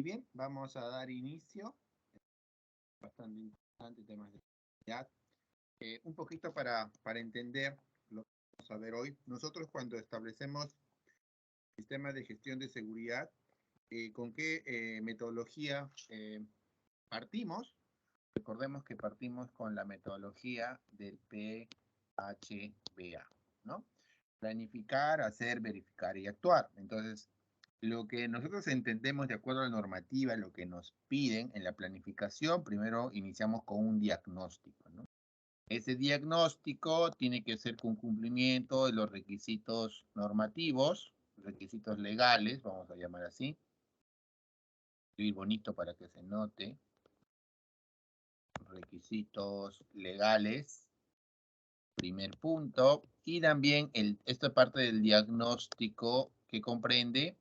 Muy bien, vamos a dar inicio. Bastante interesante temas de seguridad. Un poquito para entender lo que vamos a ver hoy. Nosotros cuando establecemos sistemas de gestión de seguridad, ¿con qué metodología partimos? Recordemos que partimos con la metodología del PHBA, ¿no? Planificar, hacer, verificar y actuar. Entonces, lo que nosotros entendemos de acuerdo a la normativa, lo que nos piden en la planificación, primero iniciamos con un diagnóstico, ¿no? Ese diagnóstico tiene que ser con cumplimiento de los requisitos normativos, requisitos legales, vamos a llamar así. Escribir bonito para que se note. Requisitos legales, primer punto. Y también esta parte del diagnóstico que comprende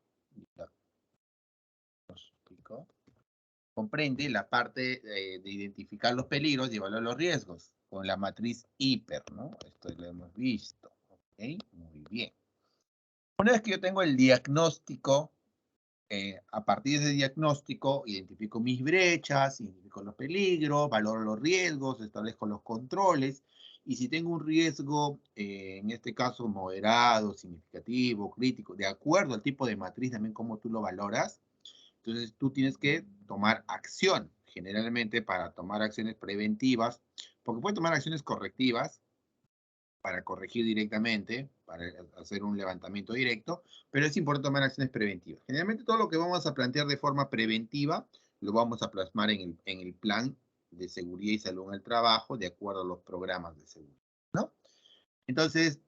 la parte de identificar los peligros y evaluar los riesgos con la matriz hiper, ¿no? Esto lo hemos visto, ¿ok? Muy bien. Una vez que yo tengo el diagnóstico, a partir de ese diagnóstico identifico mis brechas, identifico los peligros, valoro los riesgos, establezco los controles, y si tengo un riesgo, en este caso moderado, significativo, crítico, de acuerdo al tipo de matriz, también cómo tú lo valoras, entonces tú tienes que tomar acción, generalmente para tomar acciones preventivas, porque puedes tomar acciones correctivas para corregir directamente, para hacer un levantamiento directo, pero es importante tomar acciones preventivas. Generalmente todo lo que vamos a plantear de forma preventiva lo vamos a plasmar en el plan de seguridad y salud en el trabajo de acuerdo a los programas de seguridad, ¿no? Entonces,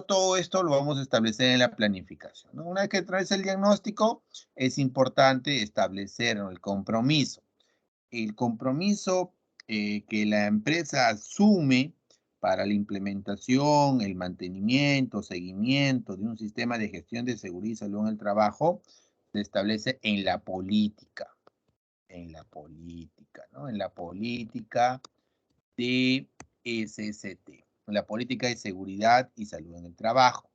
todo esto lo vamos a establecer en la planificación, ¿no? Una vez que traes el diagnóstico, es importante establecer el compromiso. El compromiso que la empresa asume para la implementación, el mantenimiento, seguimiento de un sistema de gestión de seguridad y salud en el trabajo se establece en la política, ¿no? En la política de SST, en la política de seguridad y salud en el trabajo.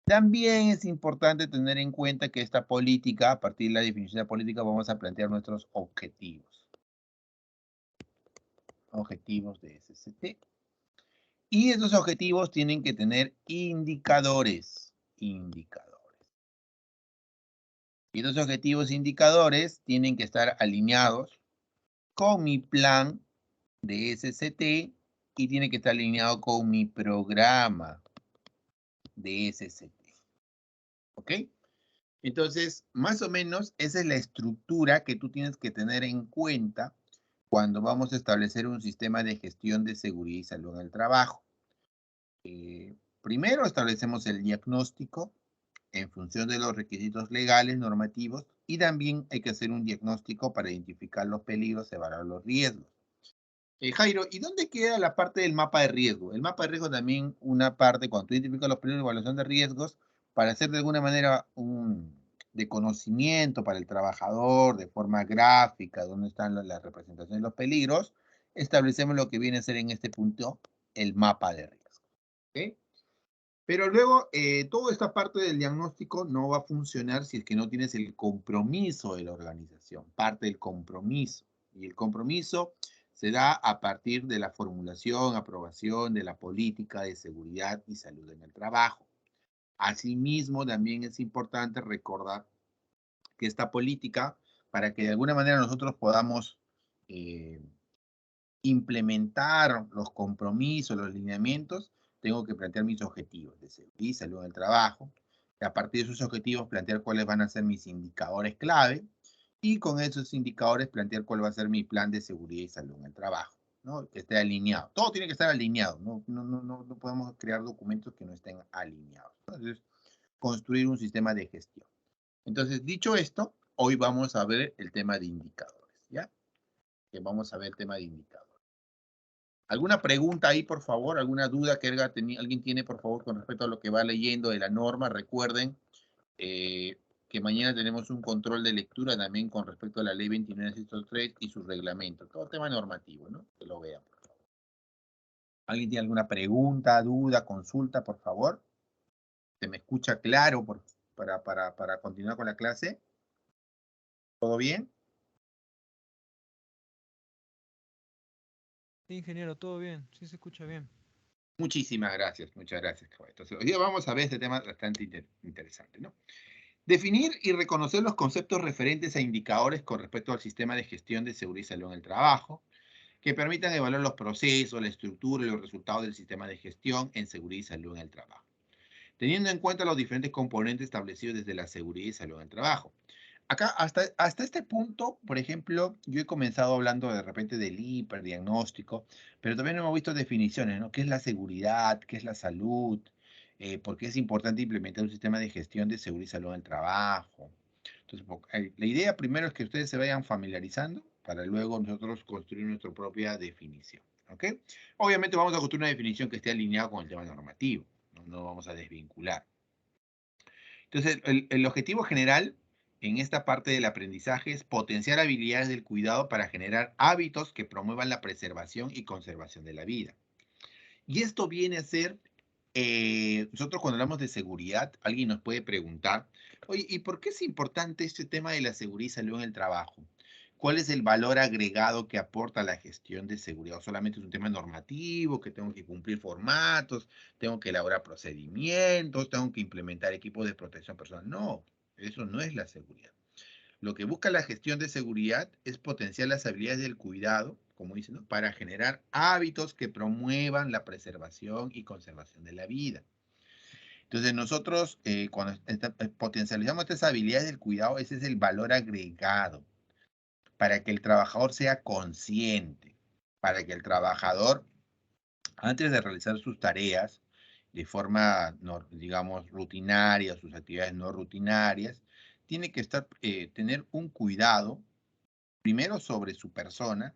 También es importante tener en cuenta que esta política, a partir de la definición de política, vamos a plantear nuestros objetivos. Objetivos de SST. Y estos objetivos tienen que tener indicadores. Y estos objetivos indicadores tienen que estar alineados con mi plan de SST y tiene que estar alineado con mi programa de SST. ¿Ok? Entonces, más o menos, esa es la estructura que tú tienes que tener en cuenta cuando vamos a establecer un sistema de gestión de seguridad y salud en el trabajo. Primero establecemos el diagnóstico en función de los requisitos legales, normativos, y también hay que hacer un diagnóstico para identificar los peligros, evaluar los riesgos. Jairo, ¿y dónde queda la parte del mapa de riesgo? El mapa de riesgo también, una parte, cuando tú identificas los peligros de evaluación de riesgos, para hacer de alguna manera de conocimiento para el trabajador, de forma gráfica, dónde están las representaciones de los peligros, establecemos lo que viene a ser en este punto el mapa de riesgo. ¿Okay? Pero luego, toda esta parte del diagnóstico no va a funcionar si es que no tienes el compromiso de la organización, parte del compromiso. Y el compromiso se da a partir de la formulación, aprobación de la política de seguridad y salud en el trabajo. Asimismo, también es importante recordar que esta política, para que de alguna manera nosotros podamos implementar los compromisos, los lineamientos, tengo que plantear mis objetivos de seguridad y salud en el trabajo. Y a partir de esos objetivos, plantear cuáles van a ser mis indicadores clave. Y con esos indicadores, plantear cuál va a ser mi plan de seguridad y salud en el trabajo, ¿no? Que esté alineado. Todo tiene que estar alineado. No podemos crear documentos que no estén alineados. Entonces, construir un sistema de gestión. Entonces, dicho esto, hoy vamos a ver el tema de indicadores, ¿ya? Que vamos a ver el tema de indicadores. ¿Alguna pregunta ahí, por favor? ¿Alguna duda que alguien tiene, por favor, con respecto a lo que va leyendo de la norma? Recuerden que mañana tenemos un control de lectura también con respecto a la ley 29.603 y su reglamento. Todo tema normativo, ¿no? Que lo vean, por favor. ¿Alguien tiene alguna pregunta, duda, consulta, por favor? ¿Se me escucha claro para continuar con la clase? ¿Todo bien? Sí, ingeniero, todo bien, sí se escucha bien. Muchísimas gracias, muchas gracias, caballero. Entonces, hoy día vamos a ver este tema bastante interesante, ¿no? Definir y reconocer los conceptos referentes a indicadores con respecto al sistema de gestión de seguridad y salud en el trabajo, que permitan evaluar los procesos, la estructura y los resultados del sistema de gestión en seguridad y salud en el trabajo, teniendo en cuenta los diferentes componentes establecidos desde la seguridad y salud en el trabajo. Acá, hasta este punto, por ejemplo, yo he comenzado hablando de repente del hiperdiagnóstico, pero también hemos visto definiciones, ¿no? ¿Qué es la seguridad? ¿Qué es la salud? ¿Por qué es importante implementar un sistema de gestión de seguridad y salud en el trabajo? Entonces, la idea primero es que ustedes se vayan familiarizando para luego nosotros construir nuestra propia definición, ¿ok? Obviamente vamos a construir una definición que esté alineada con el tema normativo, no, no vamos a desvincular. Entonces, el objetivo general en esta parte del aprendizaje es potenciar habilidades del cuidado para generar hábitos que promuevan la preservación y conservación de la vida. Y esto viene a ser, nosotros cuando hablamos de seguridad, alguien nos puede preguntar, oye, ¿y por qué es importante este tema de la seguridad y salud en el trabajo? ¿Cuál es el valor agregado que aporta la gestión de seguridad? ¿O solamente es un tema normativo, que tengo que cumplir formatos, tengo que elaborar procedimientos, tengo que implementar equipos de protección personal? No, eso no es la seguridad. Lo que busca la gestión de seguridad es potenciar las habilidades del cuidado, como dicen, ¿no? Para generar hábitos que promuevan la preservación y conservación de la vida. Entonces nosotros, cuando potencializamos estas habilidades del cuidado, ese es el valor agregado para que el trabajador sea consciente, para que el trabajador, antes de realizar sus tareas de forma, digamos, rutinaria, sus actividades no rutinarias, tiene que tener un cuidado primero sobre su persona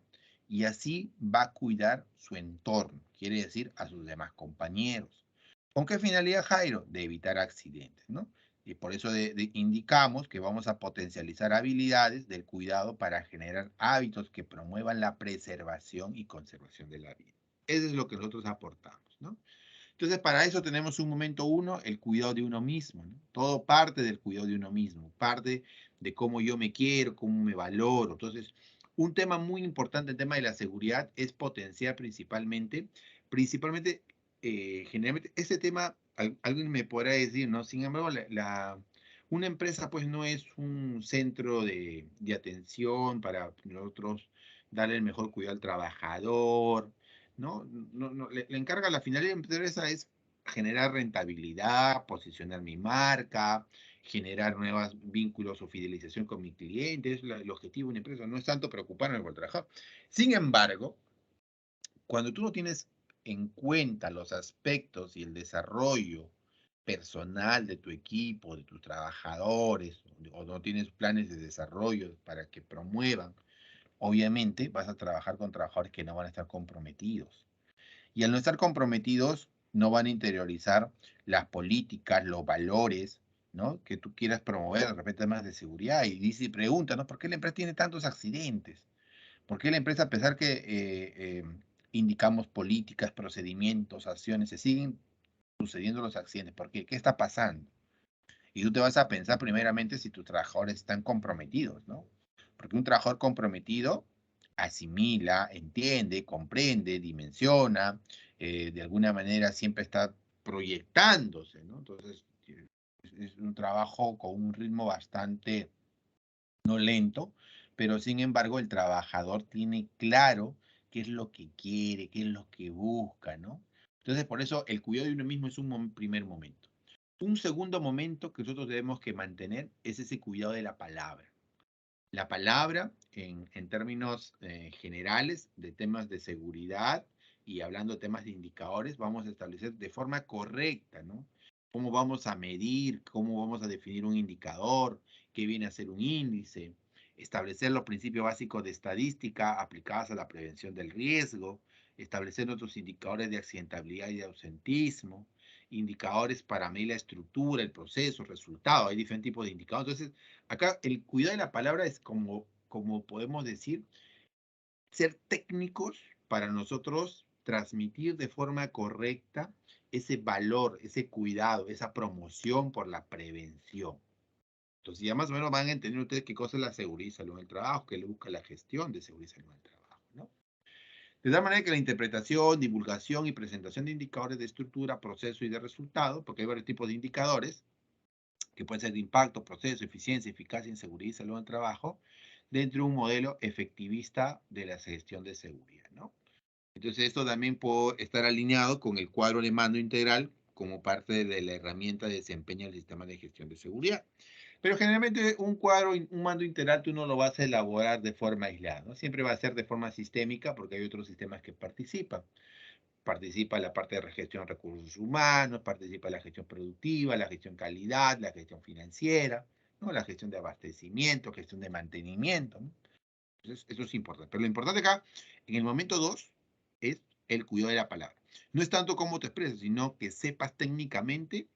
y así va a cuidar su entorno, quiere decir a sus demás compañeros. ¿Con qué finalidad, Jairo? De evitar accidentes, ¿no? Y por eso indicamos que vamos a potencializar habilidades del cuidado para generar hábitos que promuevan la preservación y conservación de la vida. Eso es lo que nosotros aportamos, ¿no? Entonces, para eso tenemos un momento uno, el cuidado de uno mismo, ¿no? Todo parte del cuidado de uno mismo, parte de cómo yo me quiero, cómo me valoro. Entonces, un tema muy importante, el tema de la seguridad, es potenciar principalmente, generalmente, ese tema, alguien me podrá decir, ¿no? Sin embargo, una empresa, pues, no es un centro de atención para nosotros darle el mejor cuidado al trabajador, ¿no? Le encarga la finalidad de la empresa es generar rentabilidad, posicionar mi marca, generar nuevos vínculos o fidelización con mi cliente. Es el objetivo de una empresa, no es tanto preocuparme por el trabajador. Sin embargo, cuando tú no tienes en cuenta los aspectos y el desarrollo personal de tu equipo, de tus trabajadores, o no tienes planes de desarrollo para que promuevan, obviamente vas a trabajar con trabajadores que no van a estar comprometidos. Y al no estar comprometidos, no van a interiorizar las políticas, los valores, ¿no? Que tú quieras promover, de repente temas de seguridad. Y dice y pregunta, ¿no? ¿Por qué la empresa tiene tantos accidentes? ¿Por qué la empresa, a pesar que indicamos políticas, procedimientos, acciones, se siguen sucediendo los accidentes? ¿Por qué? ¿Qué está pasando? Y tú te vas a pensar primeramente si tus trabajadores están comprometidos, ¿no? Porque un trabajador comprometido asimila, entiende, comprende, dimensiona, de alguna manera siempre está proyectándose, ¿no? Entonces, es un trabajo con un ritmo bastante, no lento, pero sin embargo el trabajador tiene claro qué es lo que quiere, qué es lo que busca, ¿no? Entonces, por eso el cuidado de uno mismo es un primer momento. Un segundo momento que nosotros debemos que mantener es ese cuidado de la palabra. La palabra, en términos generales de temas de seguridad y hablando de temas de indicadores, vamos a establecer de forma correcta, ¿no? Cómo vamos a medir, cómo vamos a definir un indicador, qué viene a ser un índice, establecer los principios básicos de estadística aplicados a la prevención del riesgo, establecer otros indicadores de accidentabilidad y de ausentismo, indicadores para medir la estructura, el proceso, el resultado. Hay diferentes tipos de indicadores. Entonces, acá el cuidado de la palabra es como podemos decir, ser técnicos para nosotros transmitir de forma correcta ese valor, ese cuidado, esa promoción por la prevención. Entonces ya más o menos van a entender ustedes qué cosa es la seguridad y salud en el trabajo, qué le busca la gestión de seguridad y salud en el trabajo, ¿no? De tal manera que la interpretación, divulgación y presentación de indicadores de estructura, proceso y de resultado, porque hay varios tipos de indicadores, que pueden ser de impacto, proceso, eficiencia, eficacia, inseguridad y salud en el trabajo, dentro de un modelo efectivista de la gestión de seguridad, ¿no? Entonces, esto también puede estar alineado con el cuadro de mando integral como parte de la herramienta de desempeño del sistema de gestión de seguridad. Pero generalmente un mando integral tú no lo vas a elaborar de forma aislada, ¿no? Siempre va a ser de forma sistémica porque hay otros sistemas que participan. Participa la parte de gestión de recursos humanos, participa la gestión productiva, la gestión calidad, la gestión financiera, ¿no? La gestión de abastecimiento, gestión de mantenimiento, ¿no? Entonces, eso es importante. Pero lo importante acá, en el momento 2, es el cuidado de la palabra. No es tanto cómo te expresas, sino que sepas técnicamente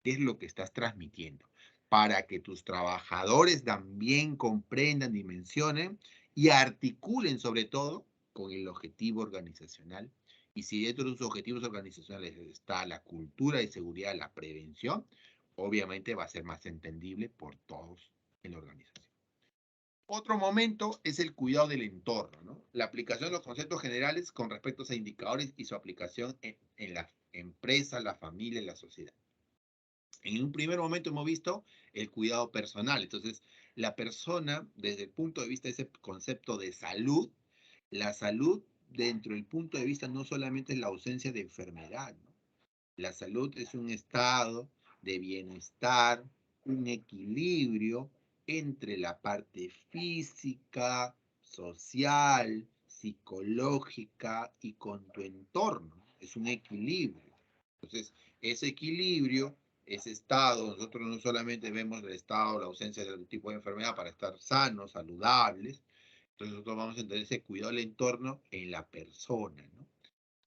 qué es lo que estás transmitiendo, para que tus trabajadores también comprendan, dimensionen y articulen sobre todo con el objetivo organizacional. Y si dentro de sus objetivos organizacionales está la cultura de seguridad, la prevención, obviamente va a ser más entendible por todos en la organización. Otro momento es el cuidado del entorno, ¿no? La aplicación de los conceptos generales con respecto a indicadores y su aplicación en la empresa, la familia y la sociedad. En un primer momento hemos visto el cuidado personal. Entonces, la persona, desde el punto de vista de ese concepto de salud, la salud dentro del punto de vista no solamente es la ausencia de enfermedad, ¿no? La salud es un estado de bienestar, un equilibrio entre la parte física, social, psicológica y con tu entorno. Es un equilibrio. Entonces, ese equilibrio, ese estado, nosotros no solamente vemos el estado, la ausencia de algún tipo de enfermedad para estar sanos, saludables. Entonces, nosotros vamos a entender ese cuidado del entorno en la persona, ¿no?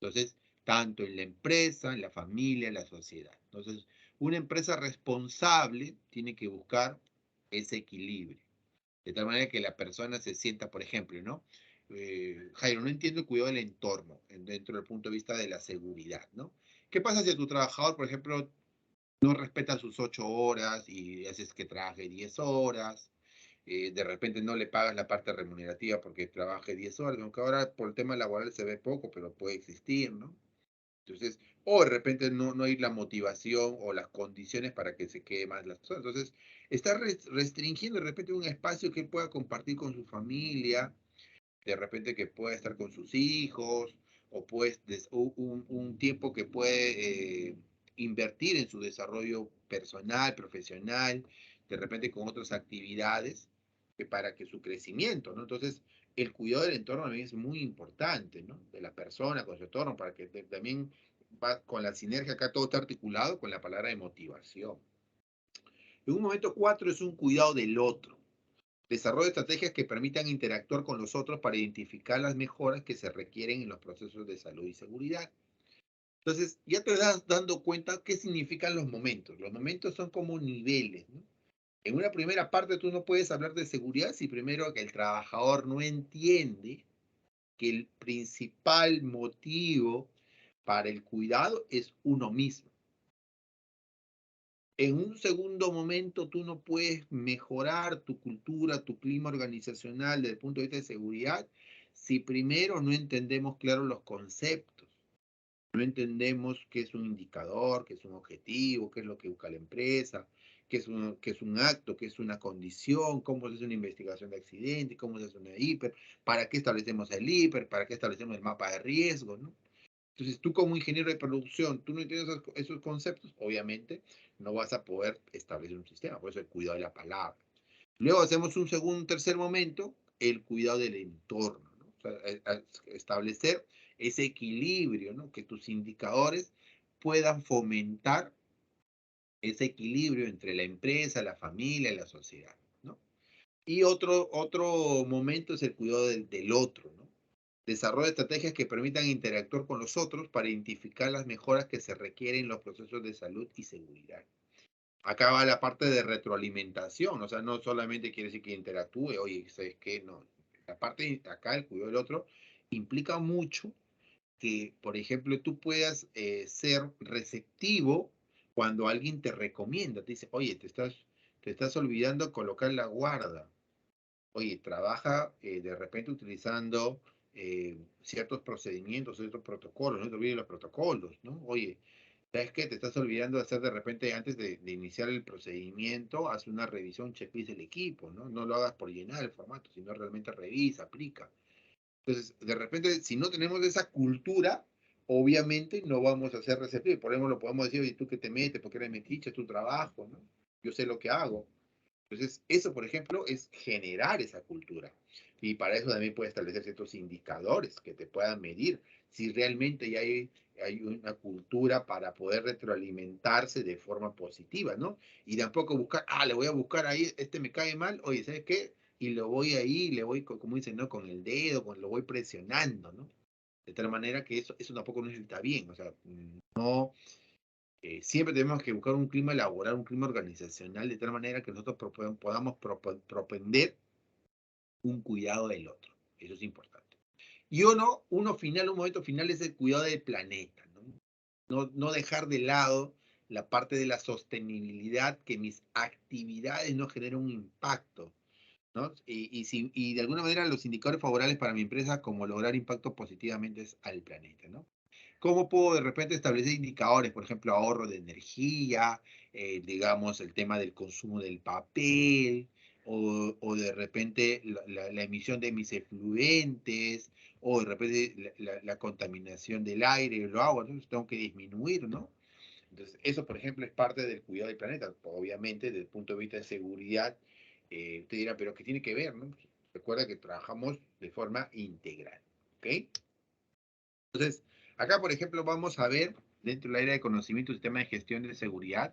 Entonces, tanto en la empresa, en la familia, en la sociedad. Entonces, una empresa responsable tiene que buscar ese equilibrio. De tal manera que la persona se sienta, por ejemplo, ¿no? Jairo, no entiendo el cuidado del entorno dentro del punto de vista de la seguridad, ¿no? ¿Qué pasa si tu trabajador, por ejemplo, no respeta sus 8 horas y haces que trabaje 10 horas? De repente no le pagas la parte remunerativa porque trabaje 10 horas, aunque ahora por el tema laboral se ve poco, pero puede existir, ¿no? Entonces, o de repente no hay la motivación o las condiciones para que se quede más las personas. Entonces, está restringiendo de repente un espacio que pueda compartir con su familia, de repente que pueda estar con sus hijos, o pues un tiempo que puede invertir en su desarrollo personal, profesional, de repente con otras actividades, que para que su crecimiento, ¿no? Entonces, el cuidado del entorno también es muy importante, ¿no? De la persona con su entorno, para que también va con la sinergia acá todo está articulado con la palabra de motivación. En un momento 4 es un cuidado del otro. Desarrollo de estrategias que permitan interactuar con los otros para identificar las mejoras que se requieren en los procesos de salud y seguridad. Entonces, ya te das dando cuenta qué significan los momentos. Los momentos son como niveles, ¿no? En una primera parte tú no puedes hablar de seguridad si primero que el trabajador no entiende que el principal motivo para el cuidado es uno mismo. En un segundo momento tú no puedes mejorar tu cultura, tu clima organizacional desde el punto de vista de seguridad si primero no entendemos claro los conceptos, no entendemos qué es un indicador, qué es un objetivo, qué es lo que busca la empresa, qué es un acto, qué es una condición, cómo se hace una investigación de accidente, cómo se hace una hiper, para qué establecemos el hiper, para qué establecemos el mapa de riesgo, ¿no? Entonces, tú como ingeniero de producción, tú no entiendes esos conceptos, obviamente no vas a poder establecer un sistema, por eso el cuidado de la palabra. Luego hacemos un tercer momento, el cuidado del entorno, ¿no? O sea, establecer ese equilibrio, ¿no? Que tus indicadores puedan fomentar ese equilibrio entre la empresa, la familia y la sociedad, ¿no? Y otro momento es el cuidado del otro, ¿no? Desarrolla estrategias que permitan interactuar con los otros para identificar las mejoras que se requieren en los procesos de salud y seguridad. Acá va la parte de retroalimentación, o sea, no solamente quiere decir que interactúe, oye, ¿sabes qué? No, la parte de acá, el cuidado del otro, implica mucho que, por ejemplo, tú puedas ser receptivo cuando alguien te recomienda, te dice, oye, te estás olvidando colocar la guarda. Oye, trabaja de repente utilizando ciertos procedimientos, ciertos protocolos, no te olvides los protocolos, ¿no? Oye, ¿sabes qué? Te estás olvidando de hacer de repente, antes de iniciar el procedimiento, haz una revisión checklist del equipo, ¿no? No lo hagas por llenar el formato, sino realmente revisa, aplica. Entonces, de repente, si no tenemos esa cultura, obviamente no vamos a ser receptivos. Por ejemplo, lo podemos decir, oye, tú que te metes, porque eres metiche, es tu trabajo, ¿no? Yo sé lo que hago. Entonces, eso, por ejemplo, es generar esa cultura. Y para eso también puedes establecer ciertos indicadores que te puedan medir si realmente ya hay una cultura para poder retroalimentarse de forma positiva, ¿no? Y tampoco buscar, le voy a buscar ahí, este me cae mal, oye, ¿sabes qué? Y lo voy ahí, le voy, como dicen, ¿no? Con el dedo, lo voy presionando, ¿no? De tal manera que eso tampoco nos está bien, o sea, no, siempre tenemos que buscar un clima laboral, un clima organizacional, de tal manera que nosotros podamos propender un cuidado del otro. Eso es importante. Y un momento final es el cuidado del planeta, ¿no? No dejar de lado la parte de la sostenibilidad, que mis actividades no generen un impacto, ¿no? Y de alguna manera los indicadores favorables para mi empresa, como lograr impacto positivamente es al planeta, ¿no? ¿Cómo puedo de repente establecer indicadores? Por ejemplo, ahorro de energía, digamos, el tema del consumo del papel, o de repente la emisión de mis efluentes, o de repente la contaminación del aire y el agua, entonces tengo que disminuir, ¿no? Entonces, eso, por ejemplo, es parte del cuidado del planeta. Obviamente, desde el punto de vista de seguridad, usted dirá, pero ¿qué tiene que ver, no? Recuerda que trabajamos de forma integral, ¿ok? Entonces, acá, por ejemplo, vamos a ver, dentro del área de conocimiento, sistema de gestión de seguridad,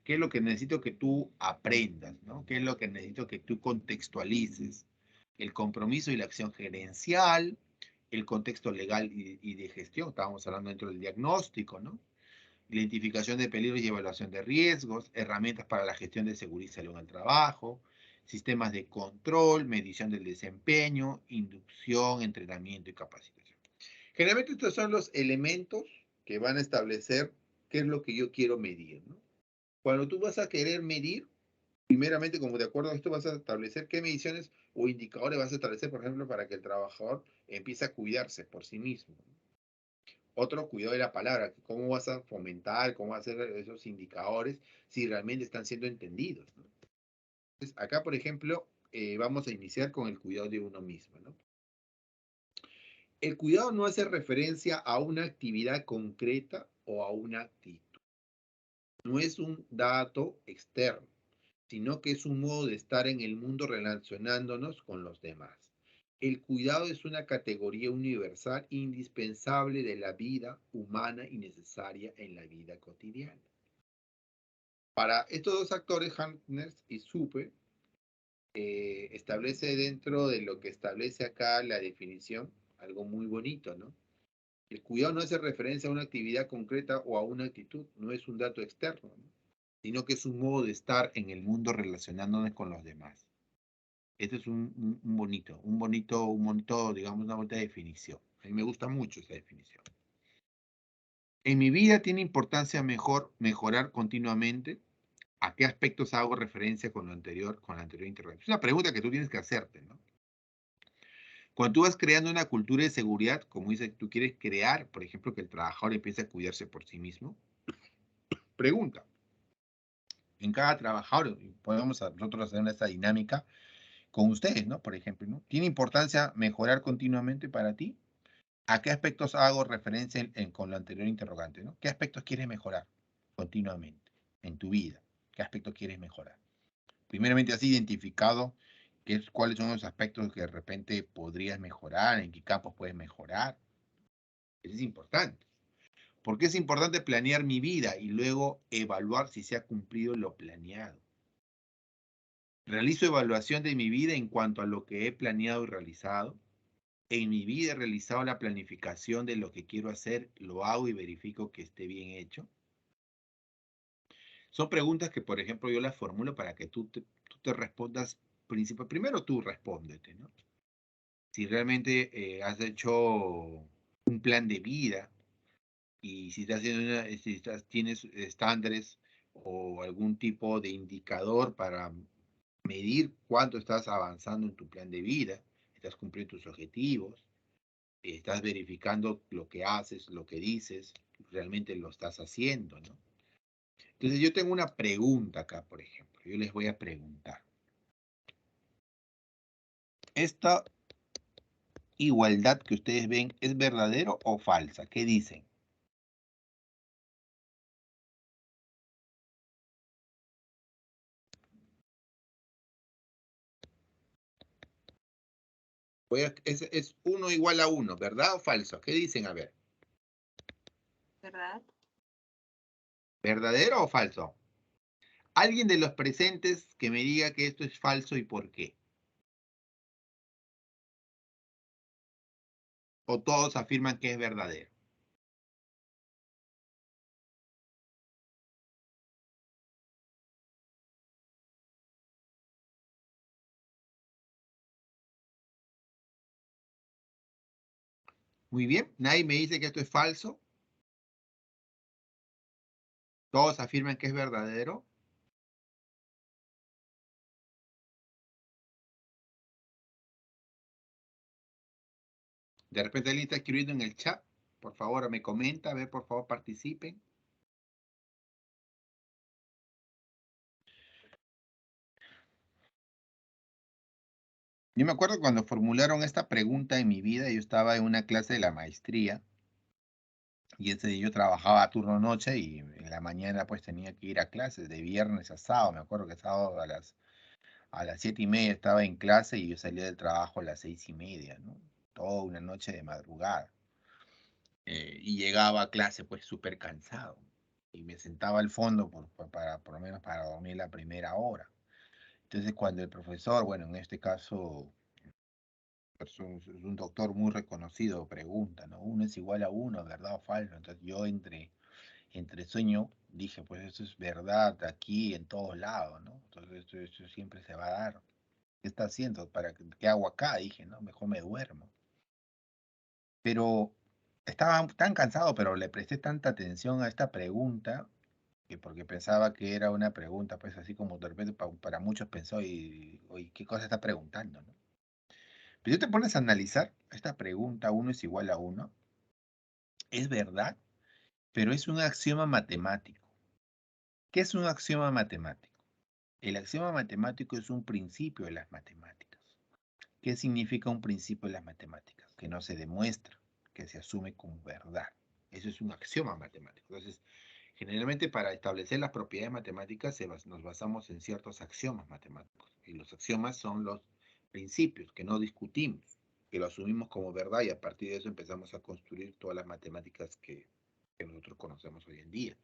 qué es lo que necesito que tú aprendas, ¿no? ¿Qué es lo que necesito que tú contextualices? El compromiso y la acción gerencial, el contexto legal y de gestión, estábamos hablando dentro del diagnóstico, ¿no? Identificación de peligros y evaluación de riesgos, herramientas para la gestión de seguridad y salud en el trabajo, sistemas de control, medición del desempeño, inducción, entrenamiento y capacitación. Generalmente estos son los elementos que van a establecer qué es lo que yo quiero medir, ¿no? Cuando tú vas a querer medir, primeramente, como de acuerdo a esto, vas a establecer qué mediciones o indicadores vas a establecer, por ejemplo, para que el trabajador empiece a cuidarse por sí mismo. Otro, cuidado de la palabra, cómo vas a fomentar, cómo vas a hacer esos indicadores si realmente están siendo entendidos, ¿no? Entonces, acá, por ejemplo, vamos a iniciar con el cuidado de uno mismo, ¿no? El cuidado no hace referencia a una actividad concreta o a una actitud. No es un dato externo, sino que es un modo de estar en el mundo relacionándonos con los demás. El cuidado es una categoría universal indispensable de la vida humana y necesaria en la vida cotidiana. Para estos dos actores, Harkness y Supe, establece dentro de lo que establece acá la definición algo muy bonito, ¿no? El cuidado no hace referencia a una actividad concreta o a una actitud, no es un dato externo, ¿no? Sino que es un modo de estar en el mundo relacionándonos con los demás. Este es un bonito, digamos, una bonita definición. A mí me gusta mucho esa definición. En mi vida tiene importancia mejorar continuamente. ¿A qué aspectos hago referencia con la anterior intervención? Es una pregunta que tú tienes que hacerte, ¿no? Cuando tú vas creando una cultura de seguridad, como dices, tú quieres crear, por ejemplo, que el trabajador empiece a cuidarse por sí mismo, pregunta. En cada trabajador, podemos nosotros hacer esta dinámica con ustedes, ¿no? Por ejemplo, ¿no? ¿Tiene importancia mejorar continuamente para ti? ¿A qué aspectos hago referencia con la anterior interrogante, ¿no? ¿Qué aspectos quieres mejorar continuamente en tu vida? ¿Qué aspectos quieres mejorar? Primeramente, has identificado cuáles son los aspectos que de repente podrías mejorar, en qué campos puedes mejorar. Eso es importante. Porque es importante planear mi vida y luego evaluar si se ha cumplido lo planeado. Realizo evaluación de mi vida en cuanto a lo que he planeado y realizado. En mi vida he realizado la planificación de lo que quiero hacer, lo hago y verifico que esté bien hecho. Son preguntas que, por ejemplo, yo las formulo para que tú te respondas. Primero tú respóndete, ¿no? Si realmente has hecho un plan de vida y si estás haciendo tienes estándares o algún tipo de indicador para medir cuánto estás avanzando en tu plan de vida, estás cumpliendo tus objetivos. estás verificando lo que haces, lo que dices, realmente lo estás haciendo, ¿no? Entonces yo tengo una pregunta acá, por ejemplo. Yo les voy a preguntar. ¿Esta igualdad que ustedes ven es verdadero o falsa? ¿Qué dicen? Es 1 igual a 1, ¿verdad o falso? ¿Qué dicen? A ver. ¿Verdad? ¿Verdadero o falso? Alguien de los presentes que me diga que esto es falso y por qué. O todos afirman que es verdadero. Muy bien, nadie me dice que esto es falso. Todos afirman que es verdadero. De repente alguien está escribiendo en el chat. Por favor, me comenta, a ver, por favor, participen. Yo me acuerdo cuando formularon esta pregunta en mi vida, yo estaba en una clase de la maestría y ese día yo trabajaba a turno noche y en la mañana pues tenía que ir a clases de viernes a sábado. Me acuerdo que sábado a las 7:30 estaba en clase y yo salía del trabajo a las 6:30, ¿no? Toda una noche de madrugada. Y llegaba a clase pues súper cansado y me sentaba al fondo por lo menos para dormir la primera hora. Entonces cuando el profesor, bueno, en este caso es un doctor muy reconocido, pregunta, ¿no? Uno es igual a uno, ¿verdad o falso? Entonces yo entre sueño dije, pues eso es verdad aquí en todos lados, ¿no? Entonces esto siempre se va a dar. ¿Qué está haciendo? ¿Qué hago acá? Dije, ¿no? Mejor me duermo. Pero estaba tan cansado, pero le presté tanta atención a esta pregunta, que porque pensaba que era una pregunta, pues así como de repente para muchos pensó, y, oye, ¿qué cosa está preguntando, no? Pero tú te pones a analizar esta pregunta, uno es igual a uno, es verdad, pero es un axioma matemático. ¿Qué es un axioma matemático? El axioma matemático es un principio de las matemáticas. ¿Qué significa un principio de las matemáticas? Que no se demuestra, que se asume como verdad. Eso es un axioma matemático. Entonces, generalmente para establecer las propiedades matemáticas nos basamos en ciertos axiomas matemáticos. Y los axiomas son los principios que no discutimos, que lo asumimos como verdad y a partir de eso empezamos a construir todas las matemáticas que nosotros conocemos hoy en día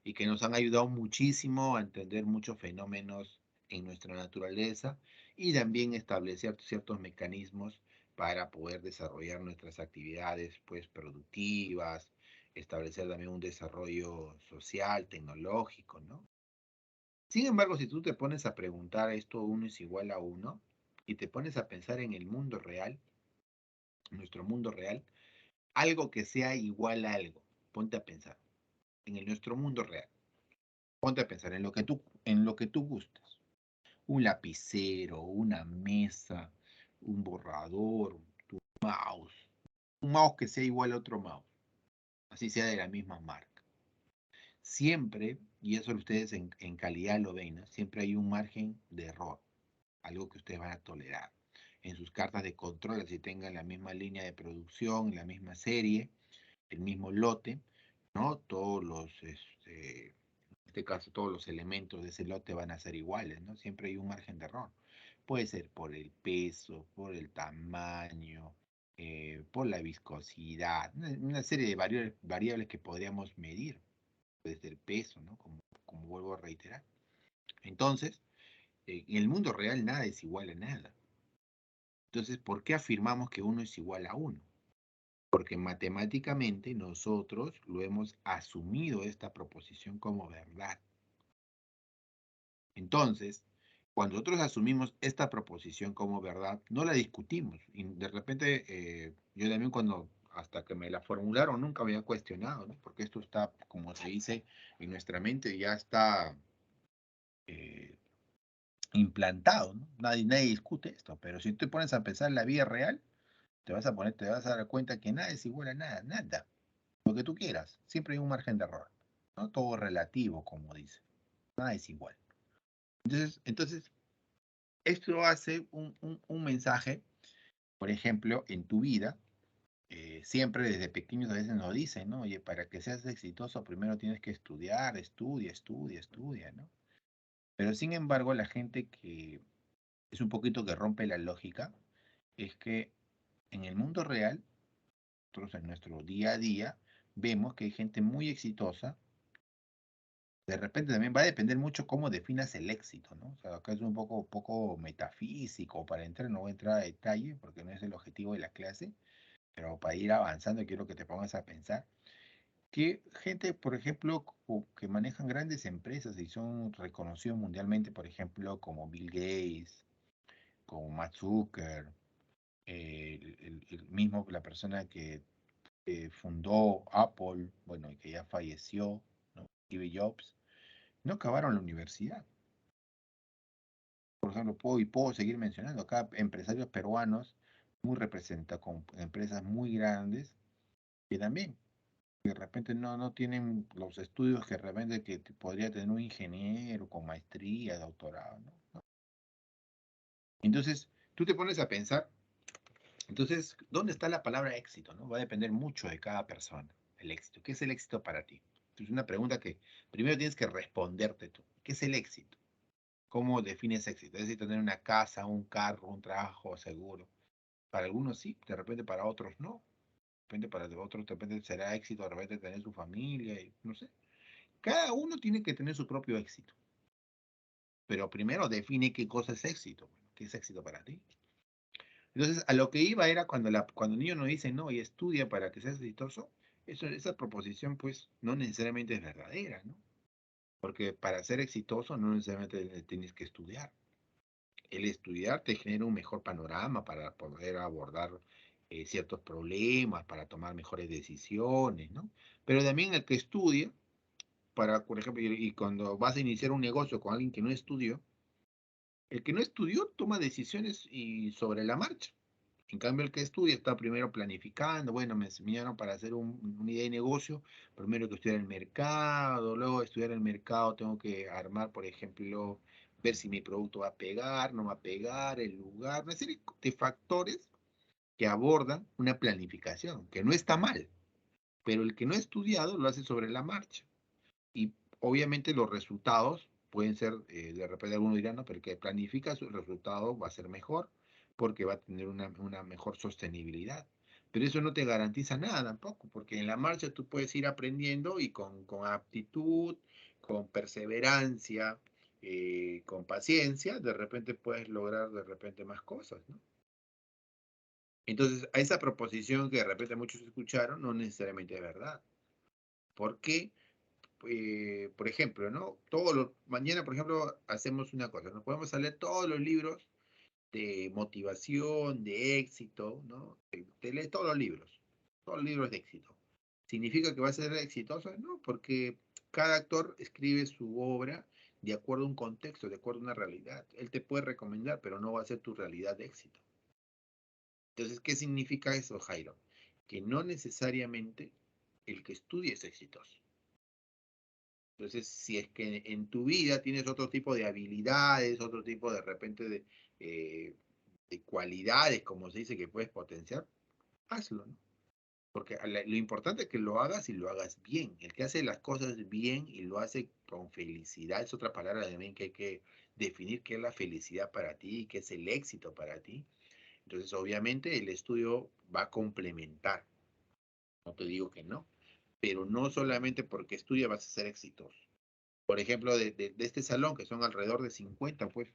y que nos han ayudado muchísimo a entender muchos fenómenos en nuestra naturaleza y también establecer ciertos mecanismos para poder desarrollar nuestras actividades pues productivas, establecer también un desarrollo social, tecnológico, ¿no? Sin embargo, si tú te pones a preguntar esto uno es igual a uno y te pones a pensar en el mundo real, nuestro mundo real, algo que sea igual a algo, ponte a pensar nuestro mundo real. Ponte a pensar en lo que tú gustes. Un lapicero, una mesa, un borrador, tu mouse. Un mouse que sea igual a otro mouse. Así sea de la misma marca. Siempre, y eso ustedes en calidad lo ven, ¿no? Siempre hay un margen de error. Algo que ustedes van a tolerar. En sus cartas de control, si tengan la misma línea de producción, la misma serie, el mismo lote, ¿no? En este caso, todos los elementos de ese lote van a ser iguales, ¿no? Siempre hay un margen de error. Puede ser por el peso, por el tamaño, por la viscosidad, una serie de variables que podríamos medir. Puede ser peso, ¿no? Como vuelvo a reiterar. Entonces, en el mundo real nada es igual a nada. Entonces, ¿por qué afirmamos que uno es igual a uno? Porque matemáticamente nosotros lo hemos asumido esta proposición como verdad. Entonces, cuando nosotros asumimos esta proposición como verdad, no la discutimos. Y de repente, yo también hasta que me la formularon, nunca me había cuestionado, ¿no? Porque esto está, como se dice, en nuestra mente, ya está eh, implantado, ¿no? Nadie discute esto, pero si tú te pones a pensar en la vida real, te vas a dar cuenta que nada es igual a nada, nada. Lo que tú quieras, siempre hay un margen de error, ¿no? Todo relativo, como dice. Nada es igual. Entonces esto hace un mensaje, por ejemplo, en tu vida. Siempre desde pequeños a veces nos dicen, ¿no? Oye, para que seas exitoso primero tienes que estudiar, estudia, ¿no? Pero sin embargo, la gente que es un poquito que rompe la lógica es que en el mundo real, nosotros en nuestro día a día, vemos que hay gente muy exitosa. De repente también va a depender mucho cómo definas el éxito, ¿no? O sea, acá es un poco metafísico para entrar, no voy a entrar a detalle porque no es el objetivo de la clase, pero para ir avanzando quiero que te pongas a pensar que gente, por ejemplo, que manejan grandes empresas y son reconocidos mundialmente, por ejemplo, como Bill Gates, como Mark Zuckerberg, el mismo, la persona que fundó Apple, bueno, y que ya falleció, ¿no? Steve Jobs, no acabaron la universidad. Por ejemplo, puedo seguir mencionando acá empresarios peruanos muy representados con empresas muy grandes que también de repente no tienen los estudios que de repente que podría tener un ingeniero con maestría, doctorado, ¿no? Entonces, tú te pones a pensar, entonces, ¿dónde está la palabra éxito, no? Va a depender mucho de cada persona, el éxito. ¿Qué es el éxito para ti? Es una pregunta que primero tienes que responderte tú. ¿Qué es el éxito? ¿Cómo defines éxito? Es decir, tener una casa, un carro, un trabajo seguro. Para algunos sí, de repente para otros no. De repente para otros de repente será éxito, de repente tener su familia, y no sé. Cada uno tiene que tener su propio éxito, pero primero define qué cosa es éxito, qué es éxito para ti. Entonces, a lo que iba era cuando el niño nos dice, no, y estudia para que seas exitoso, esa proposición pues no necesariamente es verdadera, ¿no? Porque para ser exitoso no necesariamente tienes que estudiar. El estudiar te genera un mejor panorama para poder abordar ciertos problemas, para tomar mejores decisiones, ¿no? Pero también el que estudia por ejemplo, y cuando vas a iniciar un negocio con alguien que no estudió, el que no estudió toma decisiones y sobre la marcha. En cambio, el que estudia está primero planificando, bueno, me enseñaron para hacer una idea de negocio, primero que estudiar el mercado, luego de estudiar el mercado tengo que armar, por ejemplo, ver si mi producto va a pegar, no va a pegar, el lugar, una serie de factores que abordan una planificación, que no está mal, pero el que no ha estudiado lo hace sobre la marcha. Y obviamente los resultados pueden ser, de repente algunos dirán, no, pero el que planifica su resultado va a ser mejor porque va a tener una mejor sostenibilidad. Pero eso no te garantiza nada tampoco, porque en la marcha tú puedes ir aprendiendo y con aptitud, con perseverancia, con paciencia, de repente puedes lograr de repente más cosas, ¿no? Entonces, a esa proposición que de repente muchos escucharon, no necesariamente es verdad. ¿Por qué? Por ejemplo, ¿no? Mañana, por ejemplo, hacemos una cosa, nos podemos leer todos los libros de motivación, de éxito, ¿no? Te lees todos los libros de éxito. ¿Significa que va a ser exitoso? No, porque cada actor escribe su obra de acuerdo a un contexto, de acuerdo a una realidad. Él te puede recomendar, pero no va a ser tu realidad de éxito. Entonces, ¿qué significa eso, Jairo? Que no necesariamente el que estudia es exitoso. Entonces, si es que en tu vida tienes otro tipo de habilidades, otro tipo de repente eh, de cualidades, como se dice, que puedes potenciar, hazlo, ¿no? Porque lo importante es que lo hagas y lo hagas bien. El que hace las cosas bien y lo hace con felicidad, es otra palabra también que hay que definir qué es la felicidad para ti, qué es el éxito para ti. Entonces, obviamente, el estudio va a complementar. No te digo que no, pero no solamente porque estudia vas a ser exitoso. Por ejemplo, de este salón, que son alrededor de 50, pues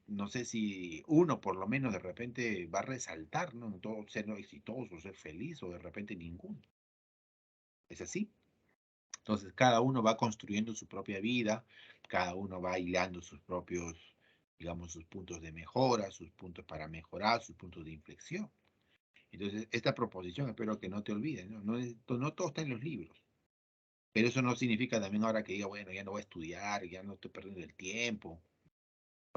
no sé si uno por lo menos de repente va a resaltar, ¿no? En todo ser exitoso, ser feliz, o de repente ninguno. Es así. Entonces, cada uno va construyendo su propia vida, cada uno va hilando sus propios, digamos, sus puntos de mejora, sus puntos para mejorar, sus puntos de inflexión. Entonces, esta proposición espero que no te olvides, ¿no? No todo está en los libros. Pero eso no significa también ahora que diga, bueno, ya no voy a estudiar, ya no estoy perdiendo el tiempo.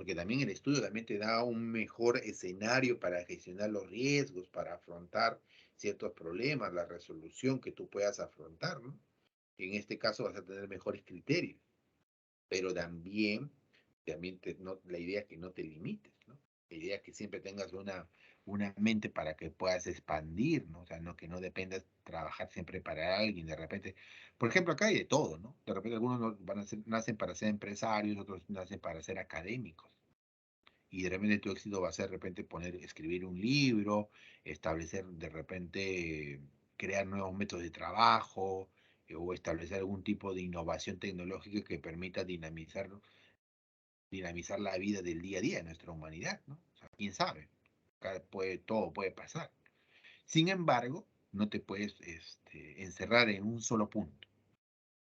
porque también el estudio también te da un mejor escenario para gestionar los riesgos, para afrontar ciertos problemas, la resolución que tú puedas afrontar, ¿no? En este caso vas a tener mejores criterios, pero la idea es que no te limites, ¿no? La idea es que siempre tengas una mente para que puedas expandir, ¿no? O sea, no que no dependas trabajar siempre para alguien, de repente, por ejemplo, acá hay de todo, ¿no? De repente algunos nacen para ser empresarios, otros nacen para ser académicos. Y de repente tu éxito va a ser de repente escribir un libro, establecer de repente, crear nuevos métodos de trabajo, o establecer algún tipo de innovación tecnológica que permita dinamizar la vida del día a día de nuestra humanidad, ¿no? O sea, quién sabe, todo puede pasar. Sin embargo, no te puedes encerrar en un solo punto.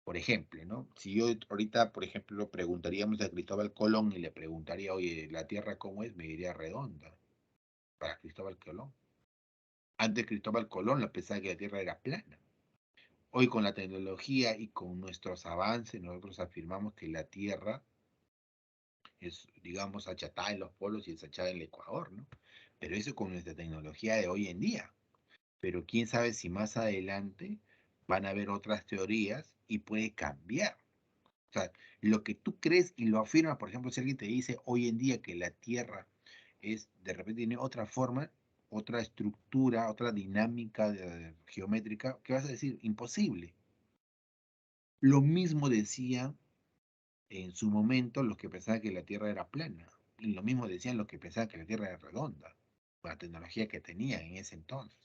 Por ejemplo, ¿no? Si yo ahorita, por ejemplo, preguntaríamos a Cristóbal Colón y le preguntaría, oye, ¿la Tierra cómo es? Me diría redonda, para Cristóbal Colón. Antes Cristóbal Colón la pensaba que la Tierra era plana. Hoy con la tecnología y con nuestros avances, nosotros afirmamos que la Tierra es, digamos, achatada en los polos y desachada en el Ecuador, ¿no? Pero eso con nuestra tecnología de hoy en día. Pero quién sabe si más adelante van a haber otras teorías y puede cambiar. O sea, lo que tú crees y lo afirmas, por ejemplo, si alguien te dice hoy en día que la Tierra de repente tiene otra forma, otra estructura, otra dinámica geométrica, ¿qué vas a decir? Imposible. Lo mismo decían en su momento los que pensaban que la Tierra era plana. Y lo mismo decían los que pensaban que la Tierra era redonda, con la tecnología que tenían en ese entonces.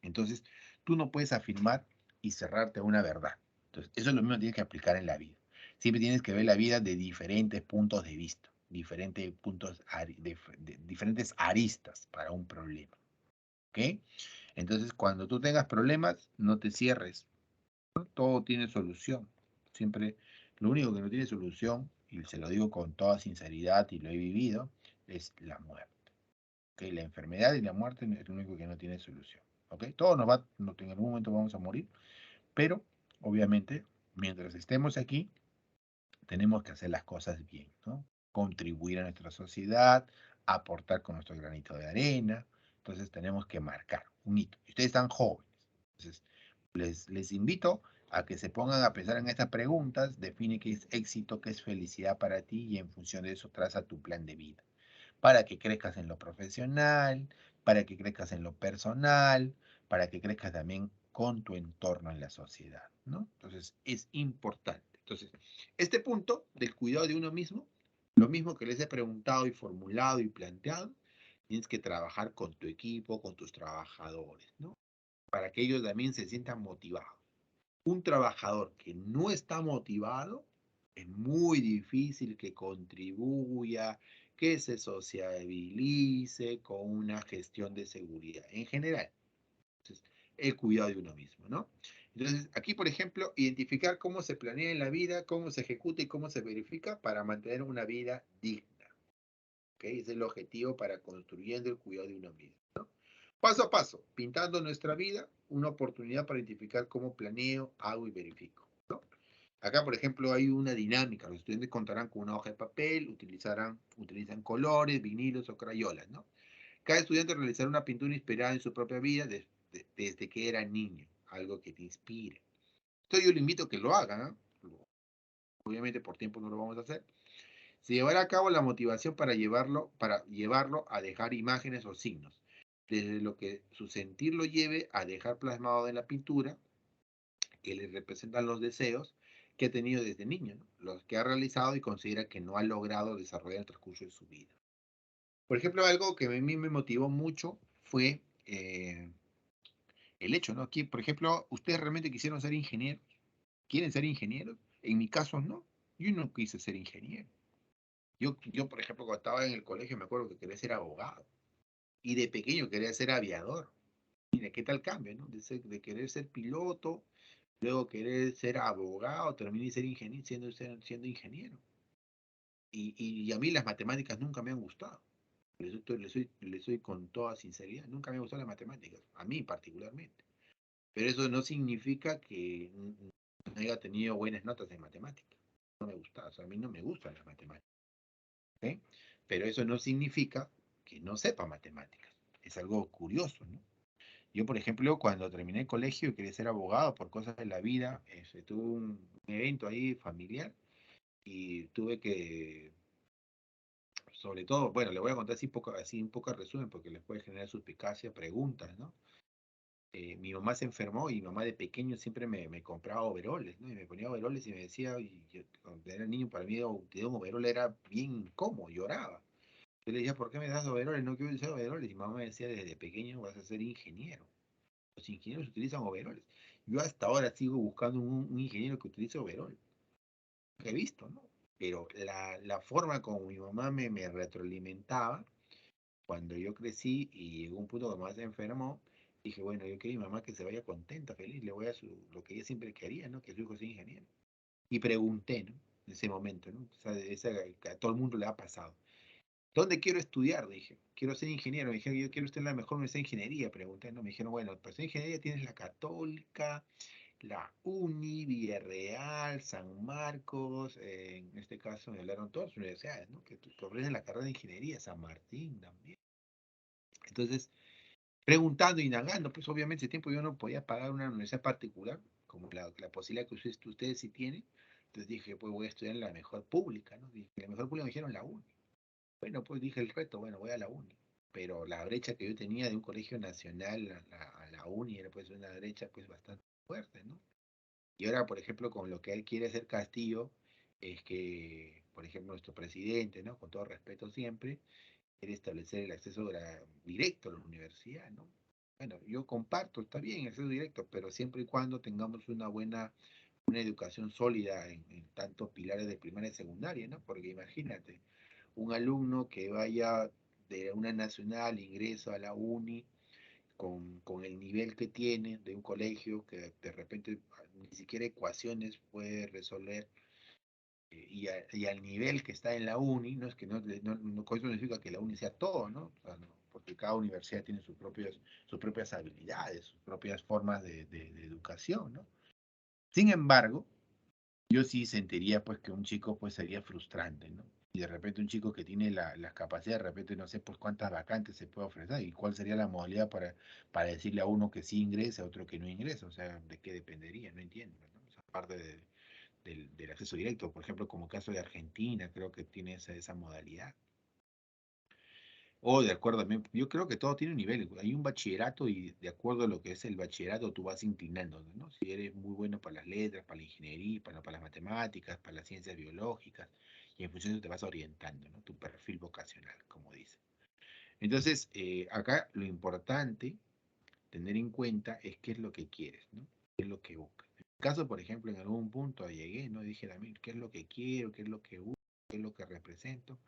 Entonces, tú no puedes afirmar y cerrarte a una verdad. Entonces, eso es lo mismo que tienes que aplicar en la vida. Siempre tienes que ver la vida de diferentes puntos de vista, diferentes diferentes aristas para un problema. ¿Ok? Entonces, cuando tú tengas problemas, no te cierres, ¿no? Todo tiene solución. Siempre, lo único que no tiene solución, y se lo digo con toda sinceridad y lo he vivido, es la muerte. ¿Ok? La enfermedad y la muerte es lo único que no tiene solución. ¿Ok? Todo en algún momento vamos a morir, pero obviamente, mientras estemos aquí, tenemos que hacer las cosas bien, ¿no? Contribuir a nuestra sociedad, aportar con nuestro granito de arena. Entonces tenemos que marcar un hito. Y ustedes están jóvenes. Entonces, les invito a que se pongan a pensar en estas preguntas, define qué es éxito, qué es felicidad para ti y en función de eso traza tu plan de vida. Para que crezcas en lo profesional, para que crezcas en lo personal, para que crezcas también con tu entorno en la sociedad, ¿no? Entonces, es importante. Entonces, este punto del cuidado de uno mismo, lo mismo que les he preguntado y formulado y planteado, tienes que trabajar con tu equipo, con tus trabajadores, ¿no? Para que ellos también se sientan motivados. Un trabajador que no está motivado, es muy difícil que contribuya, que se sociabilice con una gestión de seguridad en general. Entonces, el cuidado de uno mismo, ¿no? Entonces, aquí, por ejemplo, identificar cómo se planea en la vida, cómo se ejecuta y cómo se verifica para mantener una vida digna. ¿Ok? Ese es el objetivo para construyendo el cuidado de uno mismo, ¿no? Paso a paso, pintando nuestra vida, una oportunidad para identificar cómo planeo, hago y verifico, ¿no? Acá, por ejemplo, hay una dinámica. Los estudiantes contarán con una hoja de papel, utilizan colores, vinilos o crayolas, ¿no? Cada estudiante realizará una pintura inspirada en su propia vida desde que era niño, algo que te inspire. Entonces yo le invito a que lo hagan, ¿no? Obviamente por tiempo no lo vamos a hacer. Se llevará a cabo la motivación para llevarlo a dejar imágenes o signos, desde lo que su sentir lo lleve a dejar plasmado en la pintura, que le representan los deseos que ha tenido desde niño, ¿no? Los que ha realizado y considera que no ha logrado desarrollar en el transcurso de su vida. Por ejemplo, algo que a mí me motivó mucho fue el hecho, ¿no? Aquí, por ejemplo, ustedes realmente quisieron ser ingenieros, quieren ser ingenieros. En mi caso, no. Yo no quise ser ingeniero. Yo, por ejemplo, cuando estaba en el colegio, me acuerdo que quería ser abogado. Y de pequeño quería ser aviador. Mira, ¿qué tal cambio, no? De querer ser piloto, luego querer ser abogado, terminé ser ingeniero, siendo ingeniero. Y a mí las matemáticas nunca me han gustado. Le soy con toda sinceridad, nunca me han gustado las matemáticas, a mí particularmente. Pero eso no significa que no haya tenido buenas notas en matemáticas. No me gusta, o sea, a mí no me gustan las matemáticas. ¿Ok? pero eso no significa que no sepa matemáticas. Es algo curioso, ¿no? Yo, por ejemplo, cuando terminé el colegio y quería ser abogado por cosas de la vida, tuve un evento ahí familiar y tuve que, sobre todo, bueno, le voy a contar así un poco resumen porque les puede generar suspicacia, preguntas, ¿no? Mi mamá se enfermó y mi mamá de pequeño siempre me compraba overoles, ¿no? Y me ponía overoles y me decía, y yo, cuando era niño, para mí tener un overol era bien incómodo, lloraba. Yo le decía, ¿por qué me das overoles? No quiero usar overoles. Y mi mamá me decía, desde pequeño vas a ser ingeniero. Los ingenieros utilizan overoles. Yo hasta ahora sigo buscando un ingeniero que utilice overol. He visto, ¿no? Pero la forma como mi mamá me retroalimentaba, cuando yo crecí y llegó un punto que mi mamá se enfermó, dije, bueno, yo quiero a mi mamá que se vaya contenta, feliz, le voy a lo que ella siempre quería, ¿no? Que su hijo sea ingeniero. Y pregunté, ¿no? En ese momento, ¿no? O sea, que a todo el mundo le ha pasado. ¿Dónde quiero estudiar? Dije, quiero ser ingeniero. Me dijeron, yo quiero estar en la mejor universidad de ingeniería. Pregunté, ¿no? Me dijeron, bueno, para ser ingeniería tienes la Católica, la Uni, Villarreal, San Marcos, en este caso me hablaron todas las universidades, ¿no? Que ofrecen la carrera de ingeniería, San Martín también. Entonces, preguntando, indagando, pues obviamente ese tiempo yo no podía pagar una universidad particular, como la posibilidad que ustedes sí tienen. Entonces dije, pues voy a estudiar en la mejor pública, ¿no? Dije, la mejor pública me dijeron la Uni. Bueno, pues dije el reto, bueno, voy a la Uni. Pero la brecha que yo tenía de un colegio nacional a la Uni era pues una brecha pues bastante fuerte, ¿no? Y ahora, por ejemplo, con lo que él quiere hacer Castillo, es que, por ejemplo, nuestro presidente, ¿no? Con todo respeto siempre, quiere establecer el acceso directo a la universidad, ¿no? Bueno, yo comparto, está bien el acceso directo, pero siempre y cuando tengamos una educación sólida en tantos pilares de primaria y secundaria, ¿no? Porque imagínate, un alumno que vaya de una nacional, ingreso a la uni, con el nivel que tiene de un colegio, que de repente ni siquiera ecuaciones puede resolver, y al nivel que está en la uni, no es que con eso no significa que la uni sea todo, ¿no? O sea, no, porque cada universidad tiene sus propias habilidades, sus propias formas de educación, ¿no? Sin embargo, yo sí sentiría pues que un chico pues sería frustrante, ¿no? Y de repente un chico que tiene las capacidades, de repente no sé pues cuántas vacantes se puede ofrecer y cuál sería la modalidad para decirle a uno que sí ingrese, a otro que no ingrese, o sea, ¿de qué dependería? No entiendo, ¿no? Esa parte del acceso directo, por ejemplo, como caso de Argentina, creo que tiene esa modalidad. O de acuerdo también, yo creo que todo tiene un nivel. Hay un bachillerato y de acuerdo a lo que es el bachillerato, tú vas inclinando, ¿no? Si eres muy bueno para las letras, para la ingeniería, para las matemáticas, para las ciencias biológicas, y en función de eso te vas orientando, ¿no? Tu perfil vocacional, como dice. Entonces, acá lo importante tener en cuenta es qué es lo que quieres, ¿no? ¿Qué es lo que buscas? En mi caso, por ejemplo, en algún punto llegué, ¿no? Dije también, ¿qué es lo que quiero? ¿Qué es lo que busco? ¿Qué es lo que represento?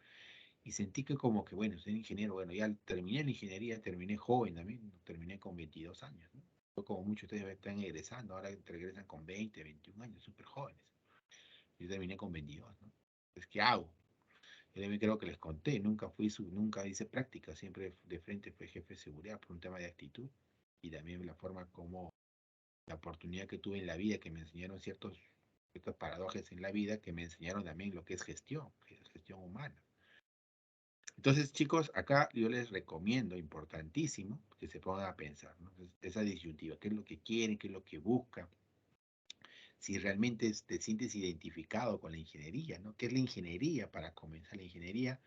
Y sentí que como que, bueno, ser ingeniero, bueno, ya terminé la ingeniería, terminé joven también, terminé con 22 años, ¿no? Yo como muchos de ustedes están egresando, ahora regresan con 20, 21 años, súper jóvenes. Yo terminé con 22, ¿no? Entonces, ¿qué hago? Yo también creo que les conté, nunca hice práctica, siempre de frente fui jefe de seguridad por un tema de actitud y también la forma como, la oportunidad que tuve en la vida, que me enseñaron ciertas paradojas en la vida, que me enseñaron también lo que es gestión humana. Entonces, chicos, acá yo les recomiendo, importantísimo, que se pongan a pensar, ¿no? Esa disyuntiva, qué es lo que quieren, qué es lo que buscan, si realmente te sientes identificado con la ingeniería, ¿no? ¿Qué es la ingeniería? Para comenzar, la ingeniería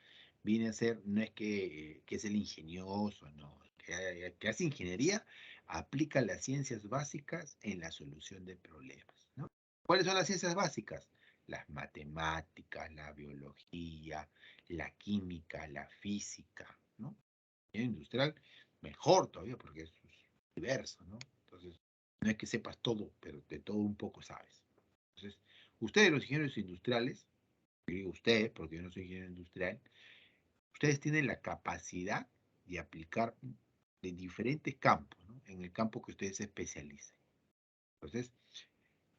viene a ser, no es que es el ingenioso, ¿no? Que hace ingeniería, aplica las ciencias básicas en la solución de problemas, ¿no? ¿Cuáles son las ciencias básicas? Las matemáticas, la biología, la química, la física, ¿no? Ingeniería industrial, mejor todavía, porque es diverso, ¿no? Entonces, no es que sepas todo, pero de todo un poco sabes. Entonces, ustedes los ingenieros industriales, yo digo ustedes, porque yo no soy ingeniero industrial, ustedes tienen la capacidad de aplicar de diferentes campos, ¿no? En el campo que ustedes se especialicen. Entonces,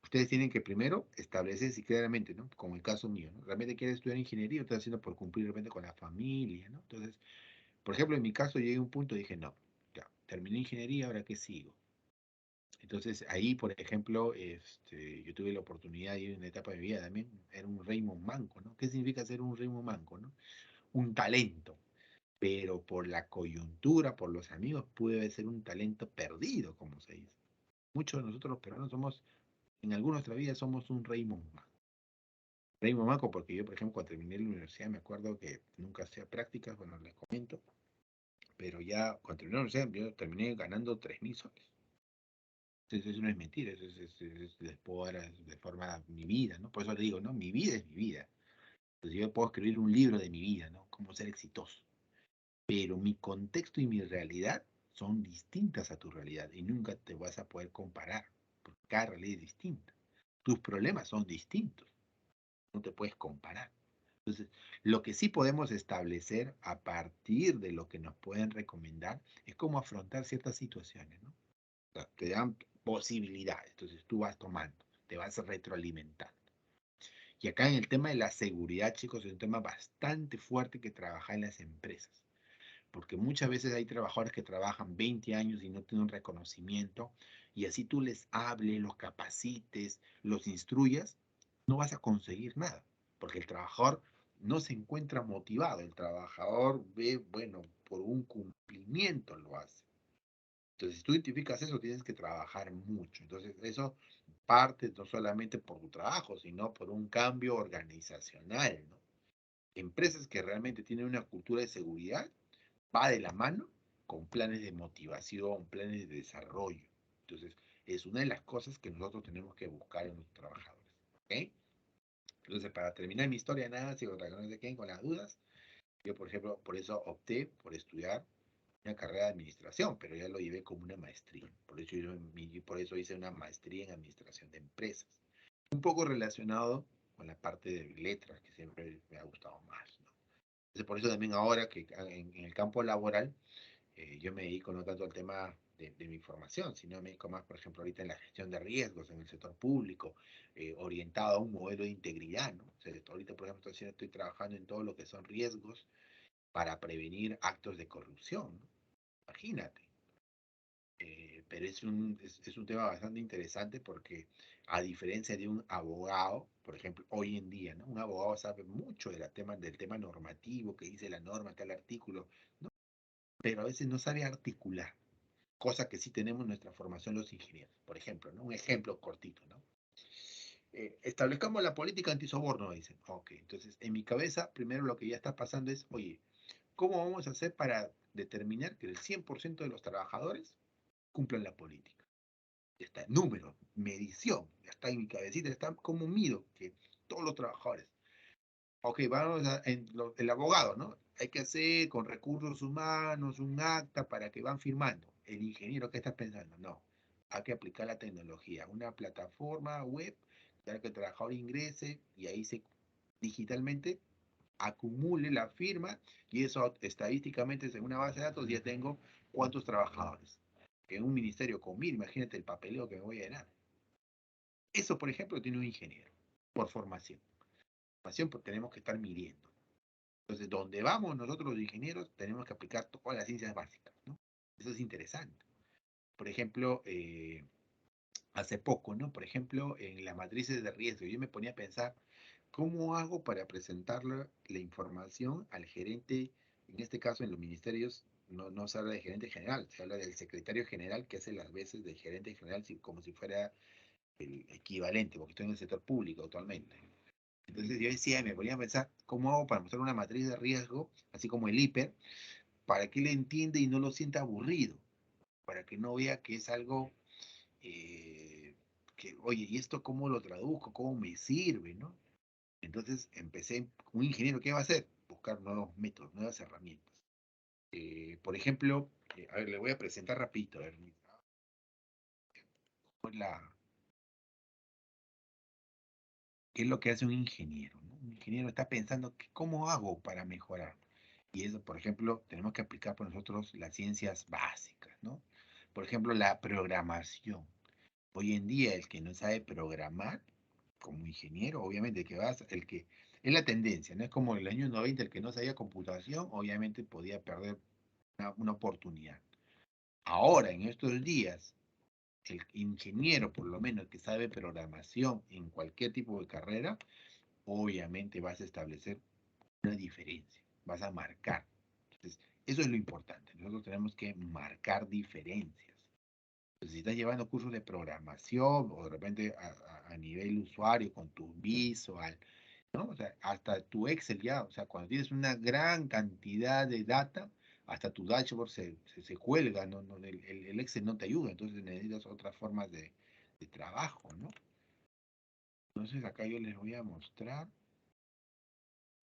ustedes tienen que primero establecerse claramente, ¿no? Como el caso mío, ¿no? Realmente quieres estudiar ingeniería, o estás haciendo por cumplir de repente con la familia, ¿no? Entonces, por ejemplo, en mi caso llegué a un punto y dije, no, ya, terminé ingeniería, ¿ahora qué sigo? Entonces ahí, por ejemplo, yo tuve la oportunidad de ir en una etapa de mi vida también, era un Raymond Manco, ¿no? ¿Qué significa ser un Raymond Manco, no? un talento, pero por la coyuntura, por los amigos, puede ser un talento perdido, como se dice. Muchos de nosotros los peruanos somos, en alguna nuestra vida somos un rey Momaco. Rey Momaco, porque yo, por ejemplo, cuando terminé la universidad, me acuerdo que nunca hacía prácticas, bueno, les comento, pero ya cuando terminé la universidad, yo terminé ganando 3.000 soles. Entonces, eso no es mentira, eso les puedo dar de forma mi vida, ¿no? Por eso le digo, ¿no? Mi vida es mi vida. Entonces, yo puedo escribir un libro de mi vida, ¿no? Cómo ser exitoso. Pero mi contexto y mi realidad son distintas a tu realidad y nunca te vas a poder comparar, porque cada realidad es distinta. Tus problemas son distintos, no te puedes comparar. Entonces, lo que sí podemos establecer a partir de lo que nos pueden recomendar es cómo afrontar ciertas situaciones, ¿no? O sea, te dan posibilidades, entonces tú vas tomando, te vas retroalimentando. Y acá en el tema de la seguridad, chicos, es un tema bastante fuerte que trabaja en las empresas, porque muchas veces hay trabajadores que trabajan 20 años y no tienen un reconocimiento, y así tú les hables, los capacites, los instruyas, no vas a conseguir nada, porque el trabajador no se encuentra motivado, el trabajador ve, bueno, por un cumplimiento lo hace. Entonces, si tú identificas eso, tienes que trabajar mucho. Entonces, eso parte no solamente por tu trabajo, sino por un cambio organizacional, ¿no? Empresas que realmente tienen una cultura de seguridad va de la mano con planes de motivación, planes de desarrollo. Entonces, es una de las cosas que nosotros tenemos que buscar en los trabajadores. ¿Ok? Entonces, para terminar mi historia, nada, si otra que no se queden con las dudas, yo, por ejemplo, por eso opté por estudiar una carrera de administración, pero ya lo llevé como una maestría. Por eso hice una maestría en administración de empresas. Un poco relacionado con la parte de letras, que siempre me ha gustado más, ¿no? Entonces, por eso también ahora que en el campo laboral, yo me dedico no tanto al tema de mi formación, sino me dedico más, por ejemplo, ahorita en la gestión de riesgos en el sector público, orientado a un modelo de integridad, ¿no? O sea, ahorita, por ejemplo, estoy trabajando en todo lo que son riesgos para prevenir actos de corrupción, ¿no? Imagínate. Pero es un tema bastante interesante porque a diferencia de un abogado, por ejemplo, hoy en día, ¿no? Un abogado sabe mucho del tema normativo, que dice la norma, tal artículo, ¿no? Pero a veces no sabe articular, cosa que sí tenemos en nuestra formación los ingenieros. Por ejemplo, ¿no? Un ejemplo cortito, ¿no? Establezcamos la política antisoborno, dicen. Ok, entonces en mi cabeza, primero lo que ya está pasando es, oye, ¿cómo vamos a hacer para determinar que el 100% de los trabajadores cumplan la política? Ya está, número, medición, ya está en mi cabecita, está como mido que todos los trabajadores. Ok, el abogado, ¿no? Hay que hacer con recursos humanos un acta para que van firmando. El ingeniero, ¿qué está pensando? No, hay que aplicar la tecnología, una plataforma web, para que el trabajador ingrese y ahí digitalmente acumule la firma y eso estadísticamente, según una base de datos, ya tengo cuántos trabajadores. En un ministerio con 1.000, imagínate el papeleo que me voy a llenar. Eso, por ejemplo, tiene un ingeniero, por formación. Formación, pues tenemos que estar midiendo. Entonces, donde vamos nosotros los ingenieros, tenemos que aplicar todas las ciencias básicas, ¿no? Eso es interesante. Por ejemplo, hace poco, ¿no? Por ejemplo, en las matrices de riesgo, yo me ponía a pensar, ¿cómo hago para presentarle la información al gerente? En este caso, en los ministerios, no se habla de gerente general, se habla del secretario general que hace las veces de gerente general como si fuera el equivalente, porque estoy en el sector público actualmente. Entonces yo decía, me ponía a pensar, ¿cómo hago para mostrar una matriz de riesgo, así como el hiper, para que él entienda y no lo sienta aburrido? Para que no vea que es algo que, oye, ¿y esto cómo lo traduzco? ¿Cómo me sirve? ¿No? Entonces empecé, un ingeniero, ¿qué va a hacer? Buscar nuevos métodos, nuevas herramientas. Por ejemplo, a ver, le voy a presentar rapidito, a ver, ¿qué es lo que hace un ingeniero? ¿No? Un ingeniero está pensando, ¿cómo hago para mejorar? Y eso, por ejemplo, tenemos que aplicar por nosotros las ciencias básicas, ¿no? Por ejemplo, la programación. Hoy en día, el que no sabe programar, como ingeniero, obviamente, el que es la tendencia, ¿no? Es como en el año 90, el que no sabía computación, obviamente podía perder una oportunidad. Ahora, en estos días, el ingeniero, por lo menos, que sabe programación en cualquier tipo de carrera, obviamente vas a establecer una diferencia. vas a marcar. Entonces, eso es lo importante. Nosotros tenemos que marcar diferencias. Entonces, si estás llevando cursos de programación o de repente a nivel usuario con tu Visual, ¿no? O sea, hasta tu Excel ya, o sea, cuando tienes una gran cantidad de data, hasta tu dashboard se cuelga, ¿no? El Excel no te ayuda, entonces necesitas otras formas de trabajo, ¿no? Entonces acá yo les voy a mostrar,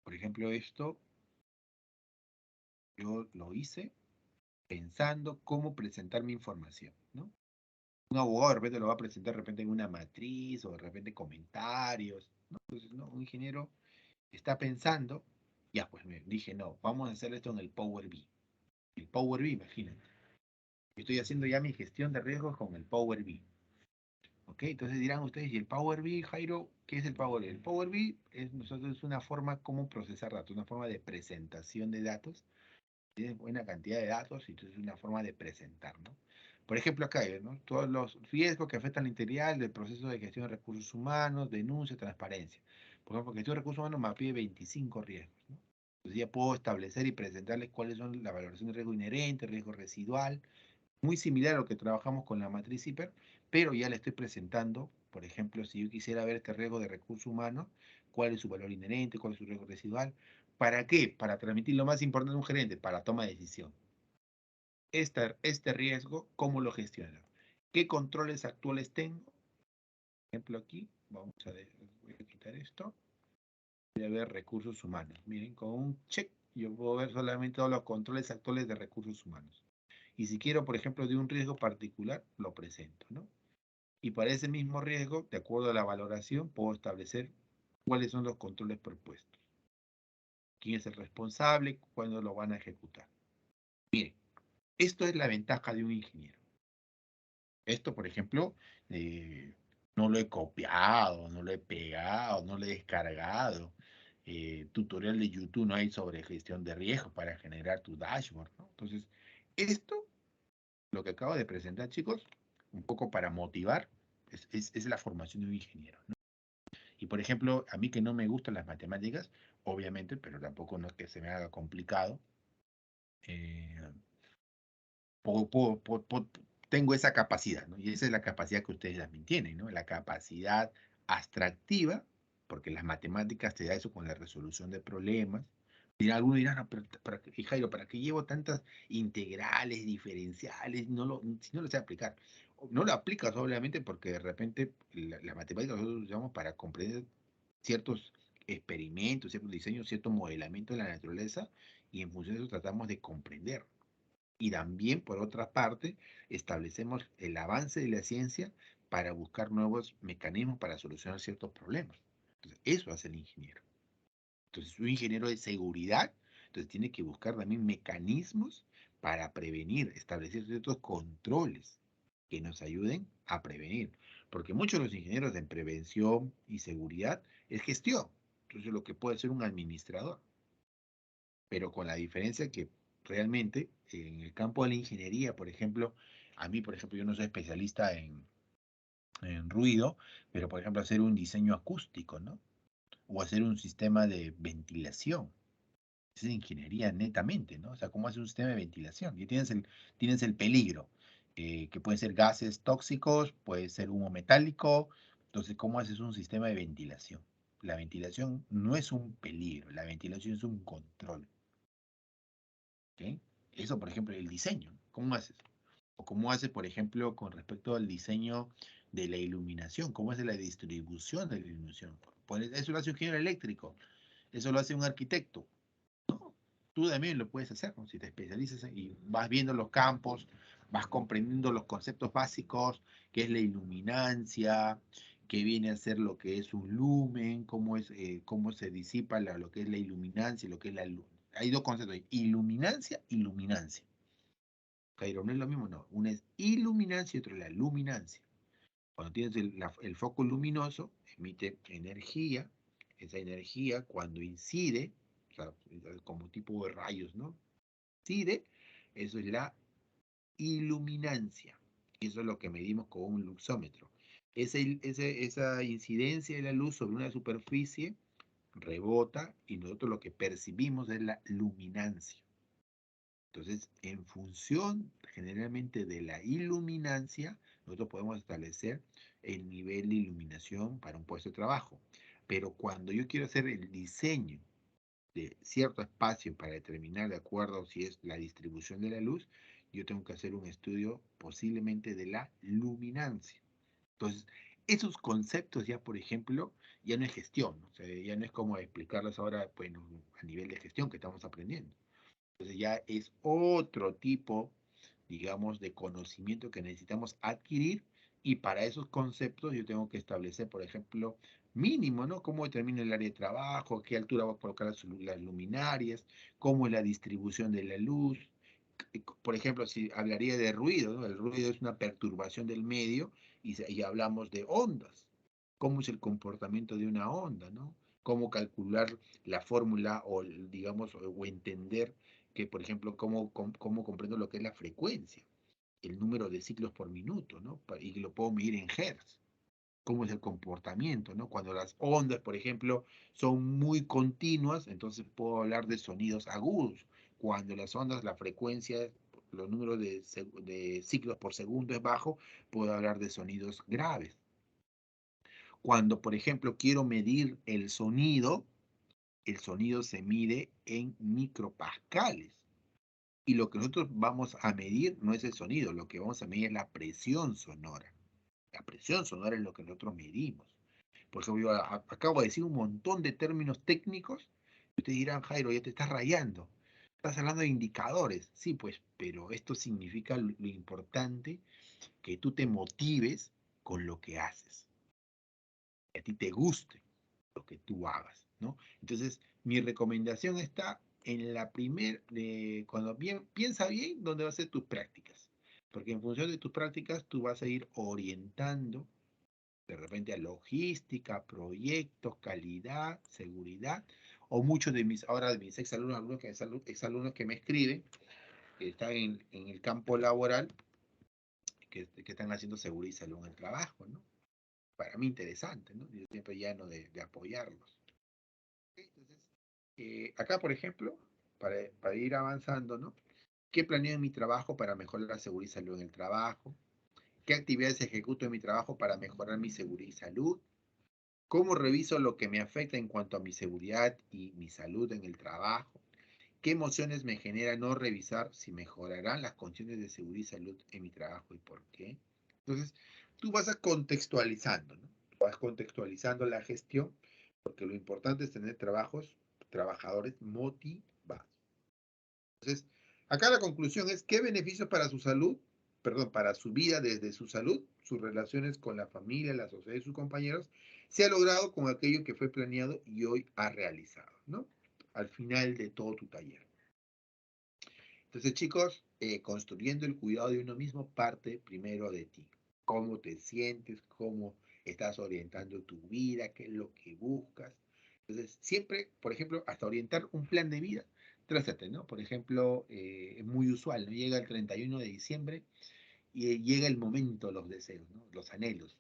por ejemplo, esto, yo lo hice pensando cómo presentar mi información, ¿no? Un abogado de repente lo va a presentar de repente en una matriz o de repente comentarios, ¿no? Entonces, ¿no? Un ingeniero está pensando, ya pues me dije, no, vamos a hacer esto en el Power BI. El Power BI, imagínate. Estoy haciendo ya mi gestión de riesgos con el Power BI. ¿Ok? Entonces dirán ustedes, ¿y el Power BI, Jairo? ¿Qué es el Power BI? El Power BI es una forma como procesar datos, una forma de presentación de datos. Tiene buena cantidad de datos y entonces es una forma de presentar, ¿no? Por ejemplo, acá, ¿no? Todos los riesgos que afectan al integral del proceso de gestión de recursos humanos, denuncia, transparencia. Por ejemplo, gestión de recursos humanos me pide 25 riesgos, ¿no? Entonces ya puedo establecer y presentarles cuáles son la valoración de riesgo inherente, riesgo residual, muy similar a lo que trabajamos con la matriz hiper, pero ya le estoy presentando, por ejemplo, si yo quisiera ver este riesgo de recursos humanos, cuál es su valor inherente, cuál es su riesgo residual. ¿Para qué? Para transmitir lo más importante a un gerente, para toma de decisión. Este riesgo, ¿cómo lo gestiono? ¿Qué controles actuales tengo? Por ejemplo, aquí, voy a quitar esto. Voy a ver recursos humanos. Miren, con un check, yo puedo ver solamente todos los controles actuales de recursos humanos. Y si quiero, por ejemplo, de un riesgo particular, lo presento, ¿no? Y para ese mismo riesgo, de acuerdo a la valoración, puedo establecer cuáles son los controles propuestos. ¿Quién es el responsable? ¿Cuándo lo van a ejecutar? Miren, esto es la ventaja de un ingeniero. Esto, por ejemplo, no lo he copiado, no lo he pegado, no lo he descargado. Tutorial de YouTube no hay sobre gestión de riesgos para generar tu dashboard, ¿no? Entonces, esto, lo que acabo de presentar, chicos, un poco para motivar, es la formación de un ingeniero, ¿no? Y por ejemplo, a mí que no me gustan las matemáticas, obviamente, pero tampoco no es que se me haga complicado, eh, tengo esa capacidad, ¿no? Y esa es la capacidad que ustedes también tienen, ¿no? La capacidad abstractiva, porque las matemáticas te da eso con la resolución de problemas. Algunos dirán, no, pero, Jairo, ¿para qué llevo tantas integrales, diferenciales? Si no lo sé aplicar. No lo aplicas obviamente porque de repente la matemática nosotros usamos para comprender ciertos experimentos, ciertos diseños, cierto modelamiento de la naturaleza y en función de eso tratamos de comprender. Y también, por otra parte, establecemos el avance de la ciencia para buscar nuevos mecanismos para solucionar ciertos problemas. Entonces, eso hace el ingeniero. Entonces, un ingeniero de seguridad, entonces tiene que buscar también mecanismos para prevenir, establecer ciertos controles que nos ayuden a prevenir. Porque muchos de los ingenieros en prevención y seguridad es gestión. Entonces, lo que puede ser un administrador, pero con la diferencia que realmente en el campo de la ingeniería, por ejemplo, a mí, por ejemplo, yo no soy especialista en ruido, pero por ejemplo, hacer un diseño acústico, ¿no? O hacer un sistema de ventilación. Es ingeniería netamente, ¿no? O sea, ¿cómo hacer un sistema de ventilación? Y tienes el peligro, que pueden ser gases tóxicos, puede ser humo metálico. Entonces, ¿cómo haces un sistema de ventilación? La ventilación no es un peligro, la ventilación es un control. ¿Ok? Eso, por ejemplo, el diseño. ¿Cómo haces? O cómo haces, por ejemplo, con respecto al diseño de la iluminación. ¿Cómo hace la distribución de la iluminación? Eso lo hace un ingeniero eléctrico. Eso lo hace un arquitecto. No, tú también lo puedes hacer, ¿no? Si te especializas y vas viendo los campos, vas comprendiendo los conceptos básicos, qué es la iluminancia, qué viene a ser lo que es un lumen, cómo se disipa lo que es la iluminancia, lo que es la luz. Hay dos conceptos, iluminancia y luminancia. Jairo, no es lo mismo, no. Una es iluminancia y otra es la luminancia. Cuando tienes el foco luminoso, emite energía. Esa energía, cuando incide, o sea, como tipo de rayos, ¿no? Incide, eso es la iluminancia. Eso es lo que medimos con un luxómetro. Esa incidencia de la luz sobre una superficie rebota y nosotros lo que percibimos es la luminancia. Entonces, en función generalmente de la iluminancia, nosotros podemos establecer el nivel de iluminación para un puesto de trabajo. Pero cuando yo quiero hacer el diseño de cierto espacio para determinar de acuerdo si es la distribución de la luz, yo tengo que hacer un estudio posiblemente de la luminancia. Entonces, esos conceptos ya, por ejemplo, ya no es gestión, ¿no? O sea, ya no es como explicarlos ahora, bueno, a nivel de gestión que estamos aprendiendo. Entonces ya es otro tipo, digamos, de conocimiento que necesitamos adquirir y para esos conceptos yo tengo que establecer, por ejemplo, mínimo, ¿no? Cómo determina el área de trabajo, qué altura voy a colocar las luminarias, cómo es la distribución de la luz. Por ejemplo, si hablaría de ruido, ¿no? El ruido es una perturbación del medio y hablamos de ondas. ¿Cómo es el comportamiento de una onda, ¿no? Cómo calcular la fórmula o, digamos, o entender que, por ejemplo, cómo comprendo lo que es la frecuencia, el número de ciclos por minuto, ¿no? Y lo puedo medir en hertz. Cómo es el comportamiento, ¿no? Cuando las ondas, por ejemplo, son muy continuas, entonces puedo hablar de sonidos agudos. Cuando las ondas, la frecuencia, los números de ciclos por segundo es bajo, puedo hablar de sonidos graves. Cuando, por ejemplo, quiero medir el sonido se mide en micropascales. Y lo que nosotros vamos a medir no es el sonido, lo que vamos a medir es la presión sonora. La presión sonora es lo que nosotros medimos. Por ejemplo, yo acabo de decir un montón de términos técnicos y ustedes dirán, Jairo, ya te estás rayando. Estás hablando de indicadores. Sí, pues, pero esto significa lo importante que tú te motives con lo que haces. Que a ti te guste lo que tú hagas, ¿no? Entonces, mi recomendación está en la cuando piensa bien dónde vas a hacer tus prácticas. Porque en función de tus prácticas, tú vas a ir orientando de repente a logística, proyectos, calidad, seguridad, o muchos de mis exalumnos, exalumnos que me escriben, que están en el campo laboral, que están haciendo seguridad y salud en el trabajo, ¿no? Para mí interesante, ¿no? Yo siempre llano de apoyarlos. Entonces, acá, por ejemplo, para ir avanzando, ¿no? ¿Qué planeo en mi trabajo para mejorar la seguridad y salud en el trabajo? ¿Qué actividades ejecuto en mi trabajo para mejorar mi seguridad y salud? ¿Cómo reviso lo que me afecta en cuanto a mi seguridad y mi salud en el trabajo? ¿Qué emociones me genera no revisar si mejorarán las condiciones de seguridad y salud en mi trabajo y por qué? Entonces, tú vas a contextualizando, ¿no? Vas contextualizando la gestión, porque lo importante es tener trabajadores motivados. Entonces, acá la conclusión es, ¿qué beneficios para su salud, perdón, para su vida desde su salud, sus relaciones con la familia, la sociedad y sus compañeros, se ha logrado con aquello que fue planeado y hoy ha realizado, ¿no? Al final de todo tu taller. Entonces, chicos, construyendo el cuidado de uno mismo parte primero de ti. Cómo te sientes, cómo estás orientando tu vida, qué es lo que buscas. Entonces, siempre, por ejemplo, hasta orientar un plan de vida, trázate, ¿no? Por ejemplo, es muy usual, ¿no? Llega el 31 de diciembre y llega el momento de los deseos, ¿no? Los anhelos.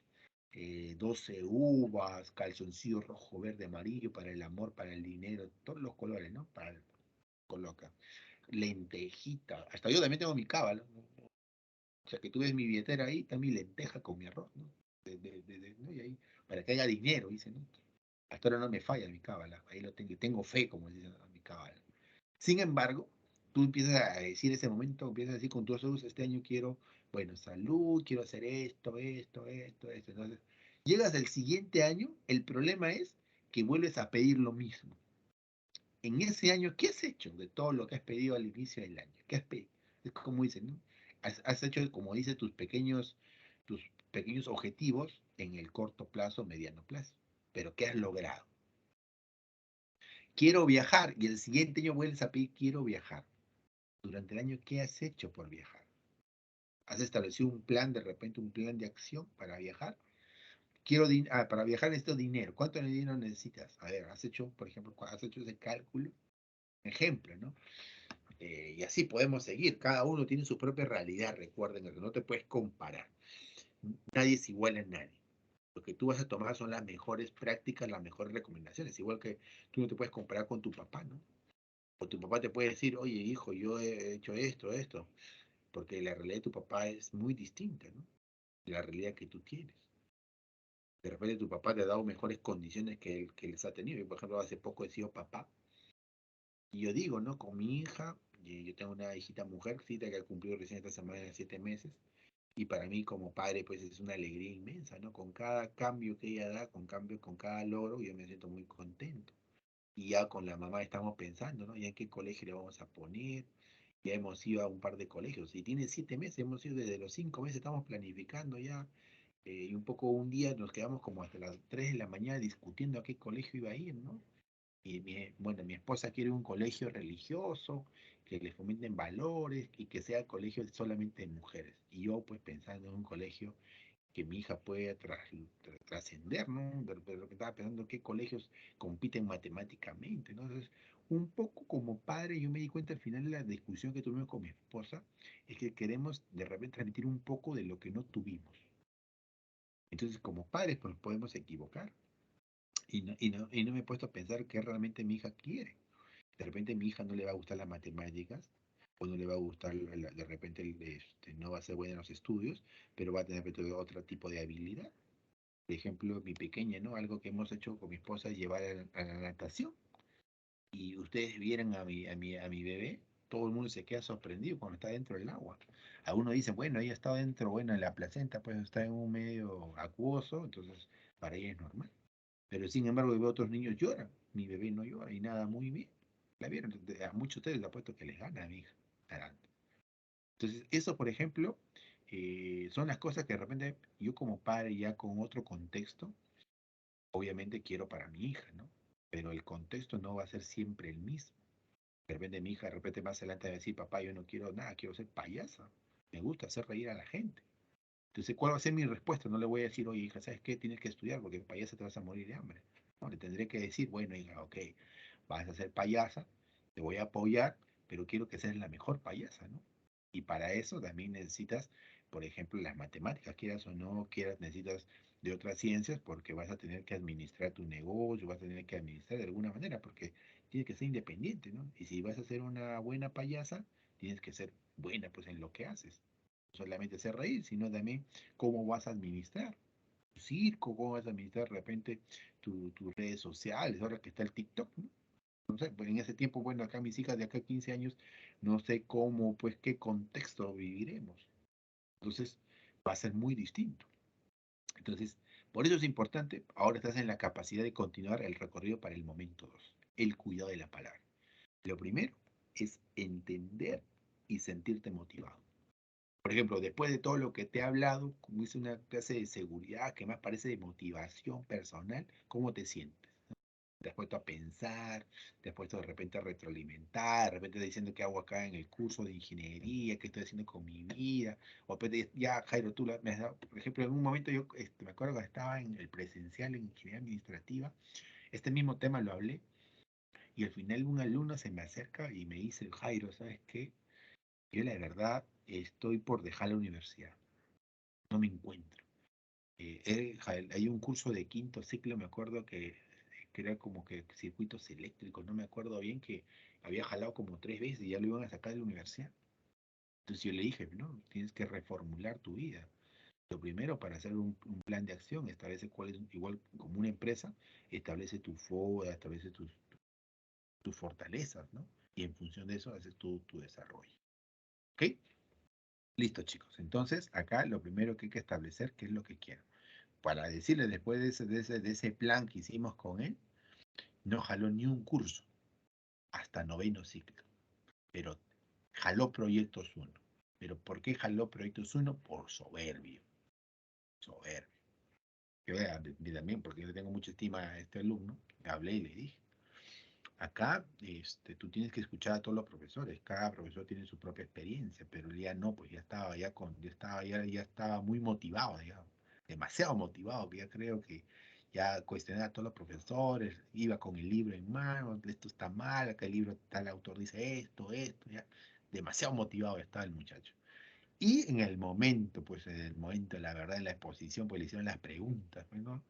12 uvas, calzoncillo rojo, verde, amarillo, para el amor, para el dinero, todos los colores, ¿no? Coloca lentejita. Hasta yo también tengo mi cábala, ¿no? O sea, que tú ves mi billetera ahí, está mi lenteja con mi arroz, ¿no? ¿No? Y ahí, para que haya dinero, dice, ¿no? Hasta ahora no me falla mi cábala, ahí lo tengo, y tengo fe, como dice mi cábala. Sin embargo, tú empiezas a decir ese momento, empiezas a decir con tus ojos, este año quiero, bueno, salud, quiero hacer esto, esto, esto, esto. Entonces, llegas al siguiente año, el problema es que vuelves a pedir lo mismo. En ese año, ¿qué has hecho de todo lo que has pedido al inicio del año? ¿Qué has pedido? Es como dicen, ¿no? Has hecho, como dice, tus pequeños objetivos en el corto plazo, mediano plazo. Pero ¿qué has logrado? Quiero viajar y el siguiente año vuelves a pedir, quiero viajar. Durante el año, ¿qué has hecho por viajar? ¿Has establecido un plan, de repente un plan de acción para viajar? Para viajar necesito dinero. ¿Cuánto dinero necesitas? A ver, has hecho, por ejemplo, has hecho ese cálculo. Ejemplo, ¿no? Y así podemos seguir. Cada uno tiene su propia realidad, recuerden que no te puedes comparar. Nadie es igual a nadie. Lo que tú vas a tomar son las mejores prácticas, las mejores recomendaciones. Igual que tú no te puedes comparar con tu papá, ¿no? O tu papá te puede decir, oye, hijo, yo he hecho esto, porque la realidad de tu papá es muy distinta, ¿no? De la realidad que tú tienes. De repente tu papá te ha dado mejores condiciones que él que les ha tenido. Yo, por ejemplo, hace poco he sido papá. Y yo digo, ¿no? Con mi hija, y yo tengo una hijita mujercita que ha cumplido recién esta semana de 7 meses. Y para mí como padre, pues es una alegría inmensa, ¿no? Con cada cambio que ella da, con cada logro, yo me siento muy contento. Y ya con la mamá estamos pensando, ¿no? Ya en qué colegio le vamos a poner. Ya hemos ido a un par de colegios. Y tiene 7 meses, hemos ido desde los 5 meses, estamos planificando ya. Y un poco un día nos quedamos como hasta las 3 de la mañana discutiendo a qué colegio iba a ir, ¿no? Y bueno, mi esposa quiere un colegio religioso, que le fomenten valores y que sea colegio solamente de mujeres. Y yo pues pensando en un colegio que mi hija pueda trascender, ¿no? De lo que estaba pensando, qué colegios compiten matemáticamente, ¿no? Entonces, un poco como padre, yo me di cuenta al final de la discusión que tuvimos con mi esposa, es que queremos de repente transmitir un poco de lo que no tuvimos. Entonces, como padres, pues podemos equivocar. Y no me he puesto a pensar qué realmente mi hija quiere. De repente a mi hija no le va a gustar las matemáticas, o no le va a gustar, de repente no va a ser buena en los estudios, pero va a tener otro tipo de habilidad. Por ejemplo, mi pequeña, ¿no? Algo que hemos hecho con mi esposa es llevar a la natación. Y ustedes vieran a mi bebé, todo el mundo se queda sorprendido cuando está dentro del agua. Algunos dicen, bueno, ella está dentro, bueno, en la placenta, pues está en un medio acuoso, entonces para ella es normal. Pero sin embargo, veo otros niños lloran. Mi bebé no llora y nada muy bien. ¿La vieron? A muchos de ustedes les apuesto que les gana a mi hija nadando. Entonces, eso, por ejemplo, son las cosas que de repente yo como padre ya con otro contexto, obviamente quiero para mi hija, ¿no? Pero el contexto no va a ser siempre el mismo. De repente mi hija de repente más adelante va a decir, papá, yo no quiero nada, quiero ser payasa. Me gusta hacer reír a la gente. Entonces, ¿cuál va a ser mi respuesta? No le voy a decir, oye, hija, ¿sabes qué? Tienes que estudiar porque payasa te vas a morir de hambre. No, le tendré que decir, bueno, hija, ok, vas a ser payasa, te voy a apoyar, pero quiero que seas la mejor payasa, ¿no? Y para eso también necesitas, por ejemplo, las matemáticas, quieras o no quieras, necesitas de otras ciencias porque vas a tener que administrar tu negocio, vas a tener que administrar de alguna manera porque tienes que ser independiente, ¿no? Y si vas a ser una buena payasa, tienes que ser buena pues en lo que haces. No solamente hacer reír, sino también cómo vas a administrar tu circo, cómo vas a administrar de repente tus redes sociales, ahora que está el TikTok, ¿no? No sé, pues en ese tiempo, bueno, acá mis hijas de acá a 15 años, no sé cómo, pues qué contexto viviremos. Entonces, va a ser muy distinto. Entonces, por eso es importante, ahora estás en la capacidad de continuar el recorrido para el momento 2, el cuidado de la palabra. Lo primero es entender y sentirte motivado. Por ejemplo, después de todo lo que te he hablado, como hice una clase de seguridad que más parece de motivación personal, ¿cómo te sientes? Te has puesto a pensar, te has puesto de repente a retroalimentar, de repente diciendo qué hago acá en el curso de ingeniería, qué estoy haciendo con mi vida, o de repente, ya Jairo, me has dado, por ejemplo, en un momento yo me acuerdo que estaba en el presencial en ingeniería administrativa, este mismo tema lo hablé, y al final un alumno se me acerca y me dice, Jairo, ¿sabes qué? Yo la verdad estoy por dejar la universidad, no me encuentro. Hay un curso de quinto ciclo, me acuerdo que era como que circuitos eléctricos, no me acuerdo bien, que había jalado como 3 veces y ya lo iban a sacar de la universidad. Entonces yo le dije, no, tienes que reformular tu vida. Lo primero, para hacer un plan de acción, establece cuál es, igual como una empresa, establece tu FODA, establece tus fortalezas, ¿no? Y en función de eso haces tu desarrollo. ¿Ok? Listo, chicos. Entonces, acá lo primero que hay que establecer, qué es lo que quiero. Para decirle, después de ese plan que hicimos con él, no jaló ni un curso hasta noveno ciclo, pero jaló proyectos uno. ¿Pero por qué jaló proyectos uno? Por soberbio, soberbio. Yo también, porque yo le tengo mucha estima a este alumno, le hablé y le dije, acá tú tienes que escuchar a todos los profesores, cada profesor tiene su propia experiencia, pero él ya no, pues ya estaba muy motivado, digamos, demasiado motivado, que ya creo que ya cuestionaba a todos los profesores, iba con el libro en mano, esto está mal, acá el libro tal autor dice esto, ya, demasiado motivado estaba el muchacho. Y en el momento, pues en el momento, la verdad, en la exposición, pues le hicieron las preguntas, pues, ¿no?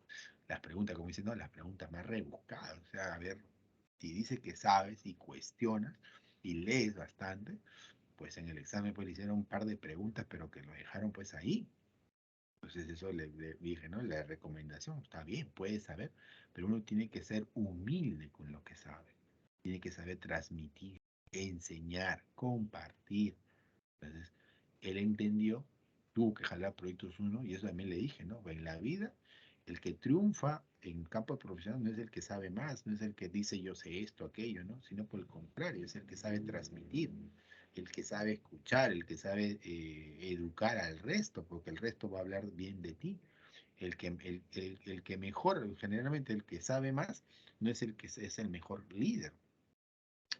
Las preguntas, como dicen, no, las preguntas más rebuscadas. O sea, a ver, si dice que sabes y cuestionas y lees bastante, pues en el examen pues le hicieron un par de preguntas, pero que lo dejaron pues ahí. Entonces eso le dije, ¿no? La recomendación, está bien, puedes saber, pero uno tiene que ser humilde con lo que sabe. Tiene que saber transmitir, enseñar, compartir. Entonces, él entendió, tuvo que jalar proyectos uno, y eso también le dije, ¿no? En la vida, el que triunfa en campo profesional no es el que sabe más, no es el que dice yo sé esto, aquello, ¿no? Sino por el contrario, es el que sabe transmitir, el que sabe escuchar, el que sabe educar al resto, porque el resto va a hablar bien de ti. El que mejor, generalmente el que sabe más, no es el que es el mejor líder,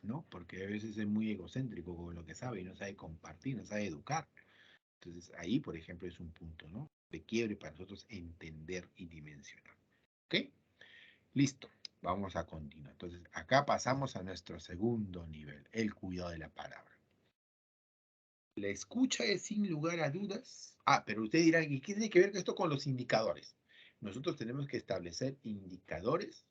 ¿no? Porque a veces es muy egocéntrico con lo que sabe y no sabe compartir, no sabe educar. Entonces ahí, por ejemplo, es un punto, ¿no? De quiebre para nosotros entender y dimensionar. ¿Ok? Listo. Vamos a continuar. Entonces acá pasamos a nuestro segundo nivel, el cuidado de la palabra. La escucha es sin lugar a dudas. Ah, pero usted dirá, ¿y qué tiene que ver esto con los indicadores? Nosotros tenemos que establecer indicadores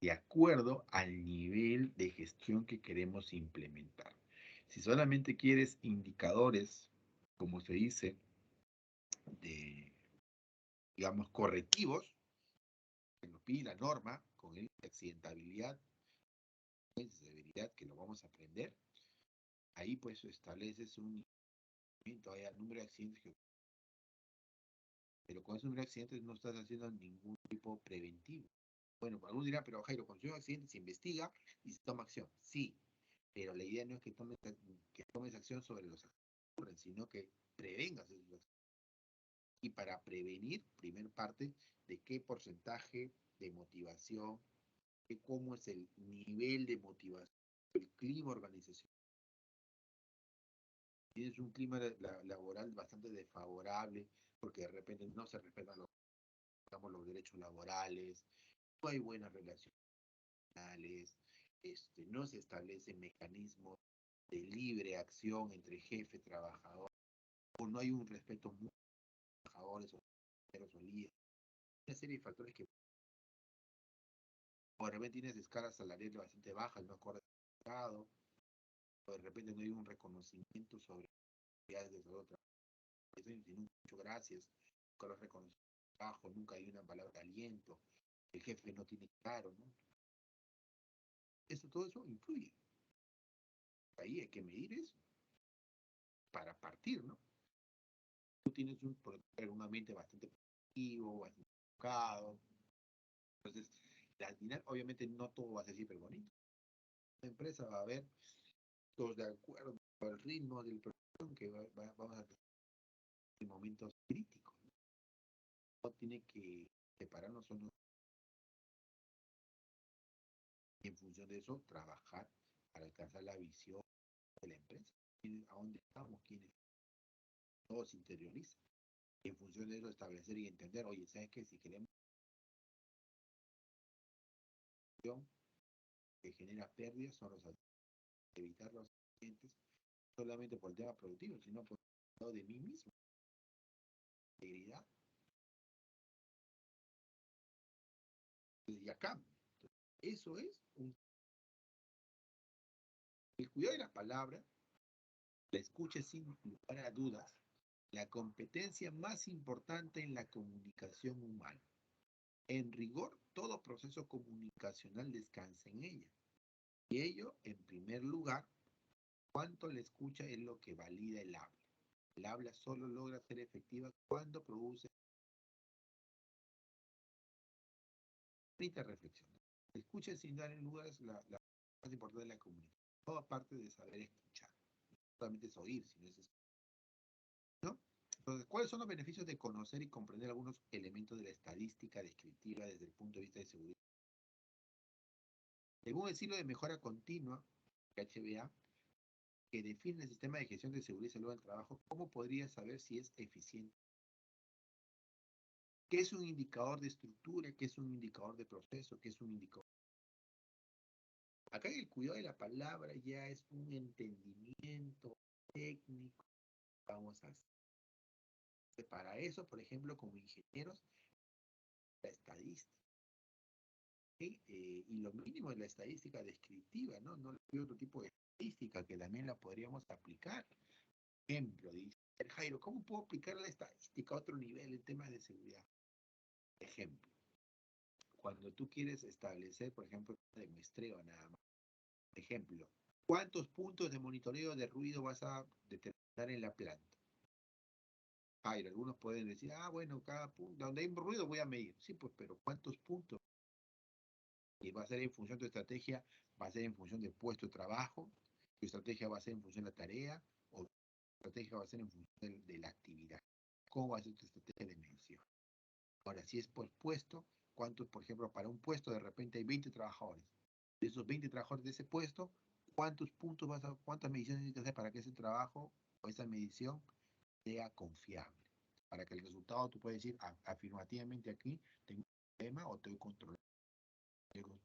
de acuerdo al nivel de gestión que queremos implementar. Si solamente quieres indicadores, como se dice, de, digamos, correctivos, que nos pide la norma, con el de accidentabilidad, severidad, que lo vamos a aprender, ahí pues estableces un número de accidentes, pero con ese número de accidentes no estás haciendo ningún tipo preventivo. Bueno, algunos dirán, pero Jairo, con un accidente se investiga y se toma acción. Sí, pero la idea no es que tomes acción sobre los accidentes, sino que prevengas esos accidentes. Y para prevenir, primer parte, de qué porcentaje de motivación, de cómo es el nivel de motivación, el clima organizacional. Tienes un clima laboral bastante desfavorable, porque de repente no se respetan los derechos laborales, no hay buenas relaciones, no se establecen mecanismos de libre acción entre jefe y trabajador, o no hay un respeto mutuo entre trabajadores o líderes. Una serie de factores que o de repente tienes escalas salariales bastante bajas, no acorde al mercado, o de repente no hay un reconocimiento sobre actividades de salud. Muchas gracias, nunca lo reconocen trabajo, nunca hay una palabra de aliento, el jefe no tiene claro, ¿no? Todo eso influye. Ahí hay que medir eso para partir, ¿no? Tú tienes un ambiente bastante positivo, bastante enfocado. Entonces, al final, obviamente, no todo va a ser siempre bonito. La empresa va a ver todos de acuerdo con el ritmo del producción que vamos a tener en momentos críticos. No tiene que separarnos o no. Y en función de eso, trabajar para alcanzar la visión de la empresa. ¿A dónde estamos? ¿Quiénes? Todo se interioriza. Y en función de eso, establecer y entender, oye, ¿sabes qué? Si queremos que genera pérdidas, son los evitar los accidentes, solamente por el tema productivo, sino por el lado de mí mismo. Integridad. Y acá, eso es el cuidado de la palabra, la escucha sin lugar a dudas, la competencia más importante en la comunicación humana. En rigor, todo proceso comunicacional descansa en ella. Y ello, en primer lugar, cuánto la escucha es lo que valida el habla. El habla solo logra ser efectiva cuando produce bonita reflexión. La escucha sin dar en lugar es la más importante de la comunicación. Todo aparte de saber escuchar. No solamente es oír, sino es escuchar, ¿no? Entonces, ¿cuáles son los beneficios de conocer y comprender algunos elementos de la estadística descriptiva desde el punto de vista de seguridad? Según el siglo de mejora continua, HBA, que define el sistema de gestión de seguridad y salud del trabajo, ¿cómo podría saber si es eficiente? ¿Qué es un indicador de estructura? ¿Qué es un indicador de proceso? ¿Qué es un indicador? Acá el cuidado de la palabra ya es un entendimiento técnico vamos a hacer. Para eso, por ejemplo, como ingenieros, la estadística. ¿Sí? Y lo mínimo es la estadística descriptiva, ¿no? No hay otro tipo de estadística que también la podríamos aplicar. Ejemplo, dice Jairo, ¿cómo puedo aplicar la estadística a otro nivel en temas de seguridad? Ejemplo, cuando tú quieres establecer, por ejemplo, de muestreo nada más. Ejemplo, ¿cuántos puntos de monitoreo de ruido vas a determinar en la planta? Jairo, algunos pueden decir, bueno, cada punto, donde hay ruido voy a medir. Sí, pues, pero ¿cuántos puntos? Y va a ser en función de tu estrategia, va a ser en función del puesto de trabajo, tu estrategia va a ser en función de la tarea, o tu estrategia va a ser en función de la actividad. ¿Cómo va a ser tu estrategia de medición? Ahora, si es por puesto, ¿cuántos, por ejemplo, para un puesto de repente hay 20 trabajadores? De esos 20 trabajadores de ese puesto, ¿cuántos puntos cuántas mediciones tienes que hacer para que ese trabajo o esa medición sea confiable? Para que el resultado tú puedas decir afirmativamente aquí, tengo un problema o estoy controlando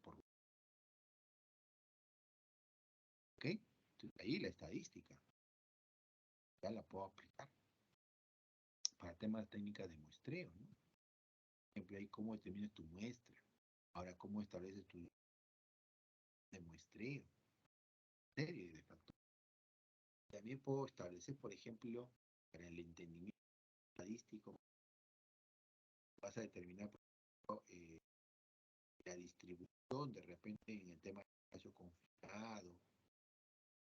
por. ¿Ok? Entonces, ahí la estadística ya la puedo aplicar para temas técnicas de muestreo, ¿no? Por ejemplo, ahí cómo determinas tu muestra. Ahora, cómo estableces tu de muestreo. Serie de factores. También puedo establecer, por ejemplo, para el entendimiento estadístico, vas a determinar, por ejemplo, la distribución de repente en el tema de espacio confinado.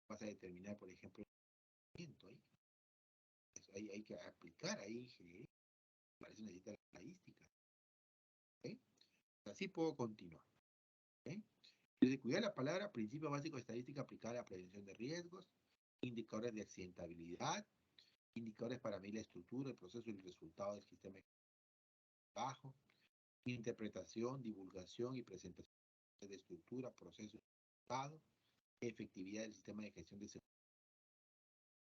Vas a determinar, por ejemplo, el ahí. Hay que aplicar ahí ingeniería. Para eso necesita la estadística. ¿Okay? Así puedo continuar. ¿Okay? Desde cuidar la palabra, principio básico de estadística aplicada a la prevención de riesgos, indicadores de accidentabilidad, indicadores para medir la estructura, el proceso y el resultado del sistema de trabajo, interpretación, divulgación y presentación de estructura, proceso y resultado, efectividad del sistema de gestión de seguridad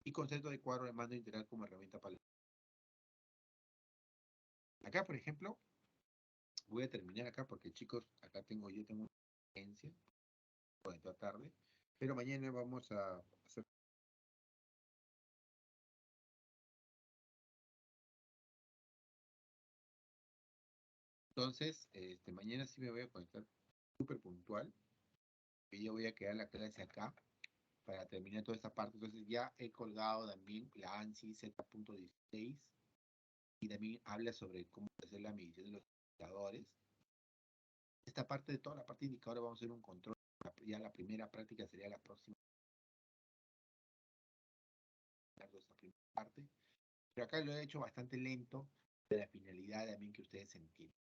y concepto de cuadro de mando integral como herramienta para. Acá, por ejemplo, voy a terminar acá porque, chicos, acá yo tengo una experiencia por esta tarde, pero mañana vamos a hacer. Entonces, mañana sí me voy a conectar súper puntual, que yo voy a quedar la clase acá para terminar toda esta parte. Entonces ya he colgado también la ANSI Z.16 y también habla sobre cómo hacer la medición de los indicadores. Esta parte de toda la parte de indicadores vamos a hacer un control. Ya la primera práctica sería la próxima. Esta primera parte. Pero acá lo he hecho bastante lento de la finalidad también que ustedes entiendan.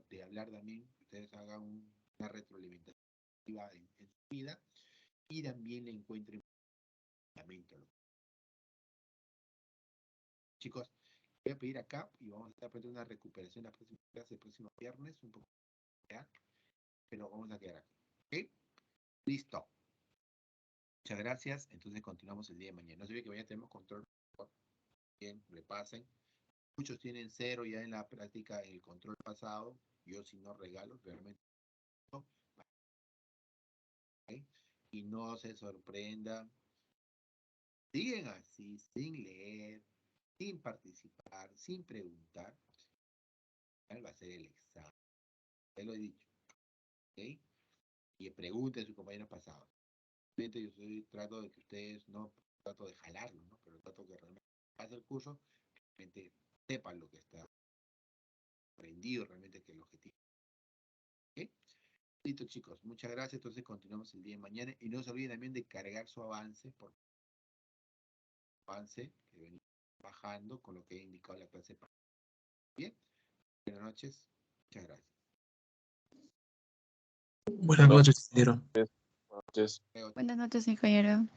De hablar también, que ustedes hagan una retroalimentación en su vida y también le encuentren fundamento. Chicos, voy a pedir acá y vamos a estar poniendo una recuperación la próxima clase, el próximo viernes, un poco real, pero vamos a quedar aquí. ¿Ok? Listo. Muchas gracias. Entonces continuamos el día de mañana. No se olviden que mañana tenemos control. Bien, repasen. Muchos tienen 0 ya en la práctica en el control pasado. Yo si no regalo, realmente no. ¿Okay? Y no se sorprendan. Siguen así, sin leer, sin participar, sin preguntar. Va a ser el examen. Ya lo he dicho. ¿Ok? Y pregunten a sus compañeros pasados. Yo trato de que ustedes no trato de jalarlo, ¿no? Pero trato que realmente pase el curso, realmente sepan lo que está aprendido, realmente que el objetivo. ¿Ok? Listo, chicos, muchas gracias. Entonces continuamos el día de mañana y no se olviden también de cargar su avance, que venimos bajando con lo que he indicado la clase. Bien, buenas noches, muchas gracias. Buenas noches, ingeniero. Buenas noches. Luego, Buenas noches, ingeniero.